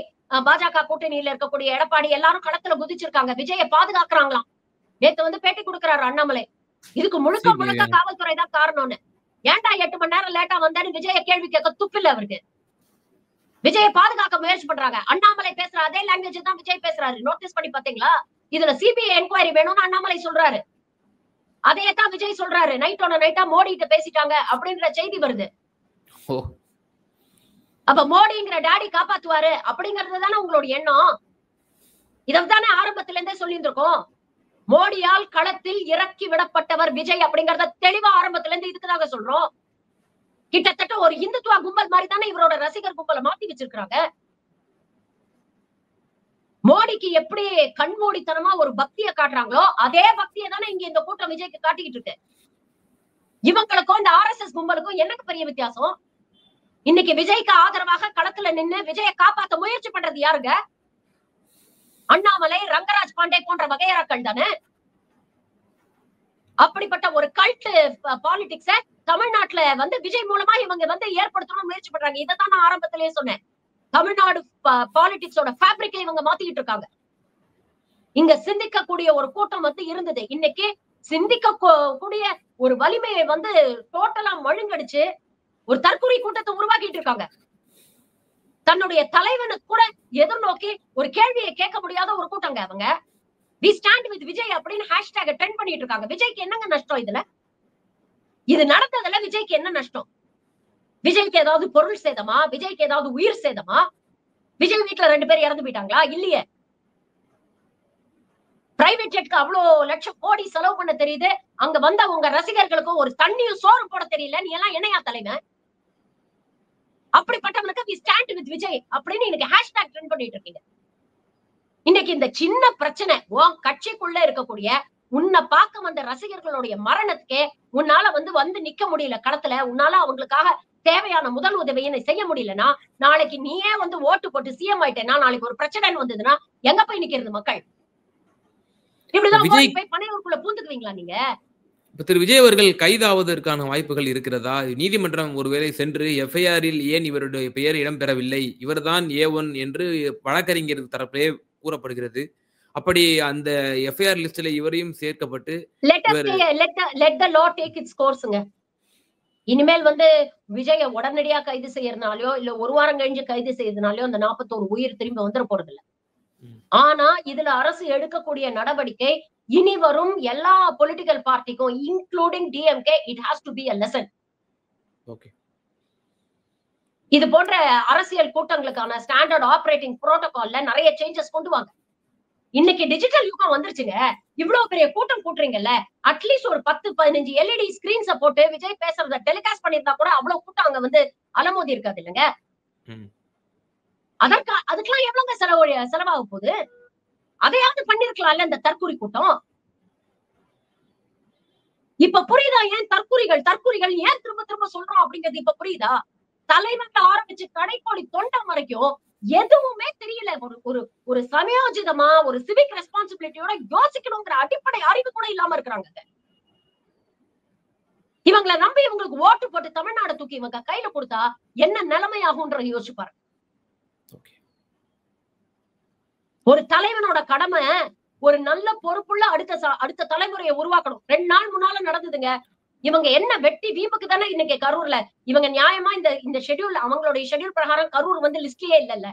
பாஜக கூட்டணியில இருக்கக்கூடிய எடப்பாடி எல்லாரும் களத்துல குதிச்சிருக்காங்க. விஜயை பாதுகாக்கிறாங்களாம். நேத்து வந்து பேட்டி கொடுக்கிறாரு அண்ணாமலை. இதுக்கு முழுக்க காவல்துறை தான் காரணம்னு. ஏன்டா 8 மணி நேரம் லேட்டா வந்தான்னு விஜய கேள்வி கேட்க துப்பில்ல அவருக்கு. விஜயை பாதுகாக்க முயற்சி பண்றாங்க. அண்ணாமலை பேசுற அதே லாங்குவேஜ் தான் விஜய் பேசுறாரு. நோட்டீஸ் பண்ணி பாத்தீங்களா? இதுல சிபிஐ என்கொயரி வேணும்னு அண்ணாமலை சொல்றாரு. அதே தான் விஜய் சொல்றாரு. நைட்டோட நைட்டா மோடி கிட்ட பேசிட்டாங்க அப்படின்ற செய்தி வருது. அப்ப மோடிங்கிற டாடி காப்பாத்துவாரு அப்படிங்கறது தானே உங்களுடைய எண்ணம். இதைத்தானே ஆரம்பத்துல இருந்தே சொல்லி இருந்திருக்கோம். மோடியால் களத்தில் இறக்கி விடப்பட்டவர் விஜய் அப்படிங்கறத தெளிவா ஆரம்பத்துல இருந்து இதுக்குதாங்க சொல்றோம். கிட்டத்தட்ட ஒரு இந்துத்துவா கும்பல் மாதிரி தானே இவரோட ரசிகர் கும்பலை மாத்தி வச்சிருக்காங்க. மோடிக்கு எப்படி கண்மூடித்தனமா ஒரு பக்தியை காட்டுறாங்களோ அதே பக்தியை தானே இங்க இந்த கூட்டம் விஜய்க்கு காட்டிக்கிட்டு இருக்கு. இவங்களுக்கும் இந்த RSS கும்பலுக்கும் எனக்கு பெரிய வித்தியாசம். இன்னைக்கு விஜய்க்கு ஆதரவாக களத்துல நின்னு விஜயை காப்பாத்த முயற்சி பண்றது யாருங்க? அண்ணாமலை, ரங்கராஜ் பாண்டே போன்ற வகையறாக்கள் தானே. அப்படிப்பட்ட ஒரு கல்ட் பாலிடிக்ஸ தமிழ்நாட்டுல வந்து விஜய் மூலமா இவங்க வந்து ஏற்படுத்தணும் முயற்சி பண்றாங்க. இதைத்தான் நான் ஆரம்பத்திலேயே சொன்னேன். தமிழ்நாடு பாலிடிக்ஸோட ஃபேப்ரிக்கை இவங்க மாத்திக்கிட்டு இருக்காங்க. இங்க சிந்திக்கக்கூடிய ஒரு கூட்டம் வந்து இருந்தது. இன்னைக்கு சிந்திக்க கூடிய ஒரு வலிமையை வந்து டோட்டலா மழுங்கடிச்சு ஒரு தற்கொலை கூட்டத்தை உருவாக்கிட்டு இருக்காங்க. தன்னுடைய தலைவனுக்கு கூட எதிர்நோக்கி ஒரு கேள்வியை கேட்க முடியாத ஒரு கூட்டங்க அவங்க. வி ஸ்டாண்ட் வித் விஜய் அப்படின்னு ஹேஷ்டேக் ட்ரெண்ட் பண்ணிட்டு இருக்காங்க. விஜய்க்கு என்னங்க நஷ்டம் இதுல? இது நடந்ததுல விஜய்க்கு என்ன நஷ்டம்? விஜய்க்கு ஏதாவது பொருள் சேதமா? விஜய்க்கு ஏதாவது உயிர் சேதமா? விஜய் வீட்டுல 2 பேர் இறந்து போயிட்டாங்களா? இல்லையே. பிரைவேட் ஜெட்க்கு அவ்வளவு லட்சம் கோடி செலவு பண்ண தெரியுது. அங்க வந்த உங்க ரசிகர்களுக்கும் ஒரு தண்ணியும் சோறு போட தெரியல. நீ எல்லாம் என்னையா தலைவன்? அப்படிப்பட்டவனுக்கு வி ஸ்டாண்ட் வித் விஜய் அப்படின்னு இன்னைக்கு ஹேஷ்டேக் ட்ரெண்ட் பண்ணிட்டு இருக்கீங்க. இன்னைக்கு இந்த சின்ன பிரச்சனை உன் கட்சிக்குள்ள இருக்கக்கூடிய உன்னை பார்க்க வந்த ரசிகர்களுடைய மரணத்துக்கே உன்னால வந்து நிக்க முடியல களத்துல. உன்னால அவங்களுக்காக தேவையான முதல் உதவியை நீ செய்ய முடியலன்னா, நாளைக்கு நீயே வந்து ஓட்டு போட்டு சிஎம் ஆயிட்டேன்னா, நாளைக்கு ஒரு பிரச்சனைன்னு வந்ததுன்னா எங்க போய் நிக்கிறது மக்கள்? இப்படிதான் ஓடி விஜய் போய் பனையூருக்குள்ள பூந்துக்குவீங்களா நீங்க? இப்ப திரு விஜய் அவர்கள் கைதாவதற்கான வாய்ப்புகள் இருக்கிறதா? நீதிமன்றம் ஒருவேளை சென்று எஃப்ஐஆரில் ஏன் இவருடைய பெயர் இடம்பெறவில்லை, இவர்தான் A1 என்று வழக்கறிஞர் தரப்பிலே கூறப்படுகிறது. அப்படி அந்த எஃப்ஐஆர் லிஸ்ட்ல இவரையும் சேர்க்கப்பட்டு let us இவர் say, let the law take its courseங்க. இனிமேல் வந்து விஜய உடனடியா கைது செய்யறதுனாலயோ இல்ல ஒரு வாரம் கழிஞ்சு கைது செய்யறதுனாலயோ அந்த 41 உயிர் திரும்பி வந்துட போறது இல்ல. ம். ஆனா இதுல அரசு எடுக்கக்கூடிய நடவடிக்கை இனி வரும் எல்லா பொலிட்டிக்கல் பார்ட்டிக்கும் including DMK it has to be a lesson. Okay. இது போன்ற அரசியல் கூட்டங்களுக்கான ஸ்டாண்டர்ட் ஆபரேட்டிங் புரோட்டோகால்ல நிறைய சேஞ்சஸ் கொண்டு வாங்க. இன்னைக்கு டிஜிட்டல் யுகம் வந்துருச்சுங்க. இவ்வளவு பெரிய கூட்டம் கூட்டுறீங்கல்ல, அட்லீஸ்ட் ஒரு 10-15 எல்இடி ஸ்கிரீன்ஸ போட்டு விஜய் பேசுறத டெலிகாஸ்ட் பண்ணிருந்தா கூட அவ்வளவு கூட்டம் அங்க வந்து அலமோதி இருக்காது இல்லைங்க. ம். அதுக்கெல்லாம் எவ்வளவுங்க செலவாக போகுது? அதையாவது பண்ணிருக்கலாம்ல இந்த தற்குறி கூட்டம். இப்ப புரியுதா ஏன் தற்குறிகள் ஏன் திரும்ப திரும்ப சொல்றோம் அப்படிங்கிறது இப்ப புரியுதா? தலைவர்ல ஆரம்பிச்சு கடைக்கோடி தொண்டம் வரைக்கும் எதுவுமே தெரியல. ஒரு சமயோஜிதமா ஒரு சிவிக் ரெஸ்பான்சிபிலிட்டியோட யோசிக்கணுங்கிற அடிப்படை அறிவு கூட இல்லாம இருக்கிறாங்க. இவங்களை நம்பி இவங்களுக்கு ஓட்டு போட்டு தமிழ்நாடு தூக்கி இவங்க கையில கொடுத்தா என்ன நிலைமை ஆகும்ன்றத யோசிச்சு பாருங்க. ஒரு தலைவனோட கடமை ஒரு நல்ல பொறுப்புள்ள அடுத்த தலைமுறையை உருவாக்கணும். 2 நாள் முன்னால நடந்ததுங்க. இவங்க என்ன வெட்டி வீம்புக்கு தானே இன்னைக்கு கரூர்ல இவங்க நியாயமா இந்த ஷெட்யூல் அவங்களுடைய ஷெட்யூல் பிரகாரம் கரூர் வந்து லிஸ்ட்லயே இல்லல்ல.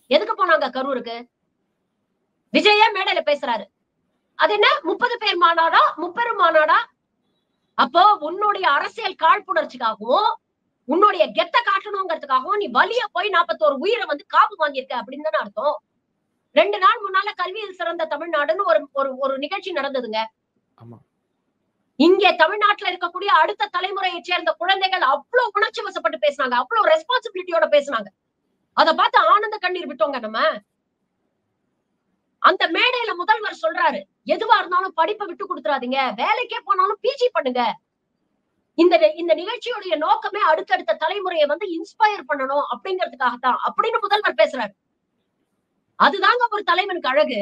எதுக்கு போனாங்க கரூருக்கு? விஜயே மேடையில பேசுறாரு. அது என்ன 30 பேர் மாநாடா, முப்பெரும் மாநாடா? அப்போ உன்னுடைய அரசியல் காழ்ப்புணர்ச்சிக்காகவும் உன்னுடைய கெத்த காட்டணுங்கிறதுக்காகவும் நீ வலிய போய் 41 உயிரை வந்து காப்பு வாங்கியிருக்க அப்படின்னு தானே அர்த்தம். 2 நாள் முன்னால கல்வியில் சிறந்த தமிழ்நாடுன்னு ஒரு நிகழ்ச்சி நடந்ததுங்க. இங்கே தமிழ்நாட்டுல இருக்கக்கூடிய அடுத்த தலைமுறையை சேர்ந்த குழந்தைகள் அவ்வளவு உணர்ச்சி வசப்பட்டு பேசினாங்க, அவ்வளவு ரெஸ்பான்சிபிலிட்டியோட பேசினாங்க. அதை பார்த்து ஆனந்த கண்ணீர் விட்டோங்க நம்ம. அந்த மேடையில முதல்வர் சொல்றாரு, எதுவா இருந்தாலும் படிப்பை விட்டு கொடுத்துறாதீங்க, வேலைக்கே போனாலும் பிஜி பண்ணுங்க. இந்த நிகழ்ச்சியுடைய நோக்கமே அடுத்தடுத்த தலைமுறையை வந்து இன்ஸ்பயர் பண்ணணும் அப்படிங்கிறதுக்காகத்தான் அப்படின்னு முதல்வர் பேசுறாரு. அதுதாங்க ஒரு தலைவனுக்கு அழகு.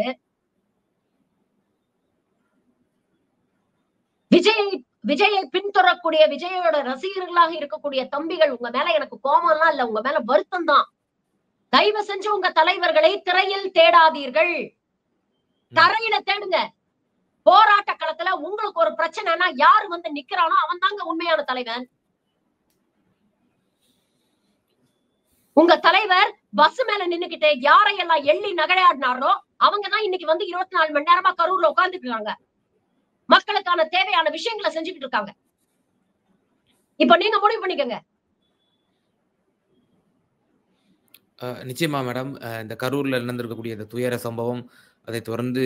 விஜயை பின்தொடரக்கூடிய விஜயோட ரசிகர்களாக இருக்கக்கூடிய தம்பிகள், உங்க மேல எனக்கு கோபம் எல்லாம் இல்ல, உங்க மேல வருத்தம் தான். தயவு செஞ்சு உங்க தலைவர்களை திரையில் தேடாதீர்கள், தரையில தேடுங்க. போராட்ட களத்துல உங்களுக்கு ஒரு பிரச்சனைனா யாரு வந்து நிக்கிறானோ அவன் தாங்க உண்மையான தலைவன். உங்க தலைவர் பஸ் மேல நின்னுகிட்டு யாரையெல்லாம் எள்ளி நகையாடினாரோ அவங்கதான் இன்னைக்கு வந்து 24 மணி நேரமா கரூர்ல உட்கார்ந்துட்டு இருக்காங்க. மக்களுக்கான தேவையான விஷயங்களை செஞ்சுக்கிட்டு இருக்காங்க. இப்ப நீங்க முடிவு பண்ணிக்கங்க. நிச்சயமா மேடம். இந்த கரூர்ல நடந்திருக்கக்கூடிய இந்த துயர சம்பவம், அதை தொடர்ந்து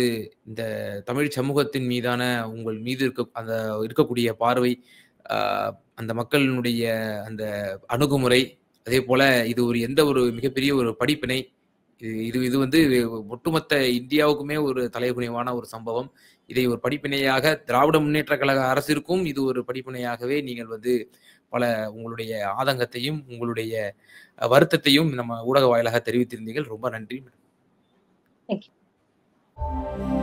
இந்த தமிழ் சமூகத்தின் மீதான உங்கள் மீது இருக்கக்கூடிய பார்வை, அந்த மக்களினுடைய அந்த அணுகுமுறை, அதே போல இது எந்த ஒரு மிகப்பெரிய ஒரு படிப்பினை. இது வந்து ஒட்டுமொத்த இந்தியாவுக்குமே ஒரு தலைகுனிவான ஒரு சம்பவம். இதை ஒரு படிப்பினையாக திராவிட முன்னேற்ற கழக அரசிற்கும் இது ஒரு படிப்பினையாகவே நீங்கள் வந்து பல உங்களுடைய ஆதங்கத்தையும் உங்களுடைய வருத்தத்தையும் நம்ம ஊடக வாயிலாக தெரிவித்திருந்தீர்கள். ரொம்ப நன்றி. Thank you.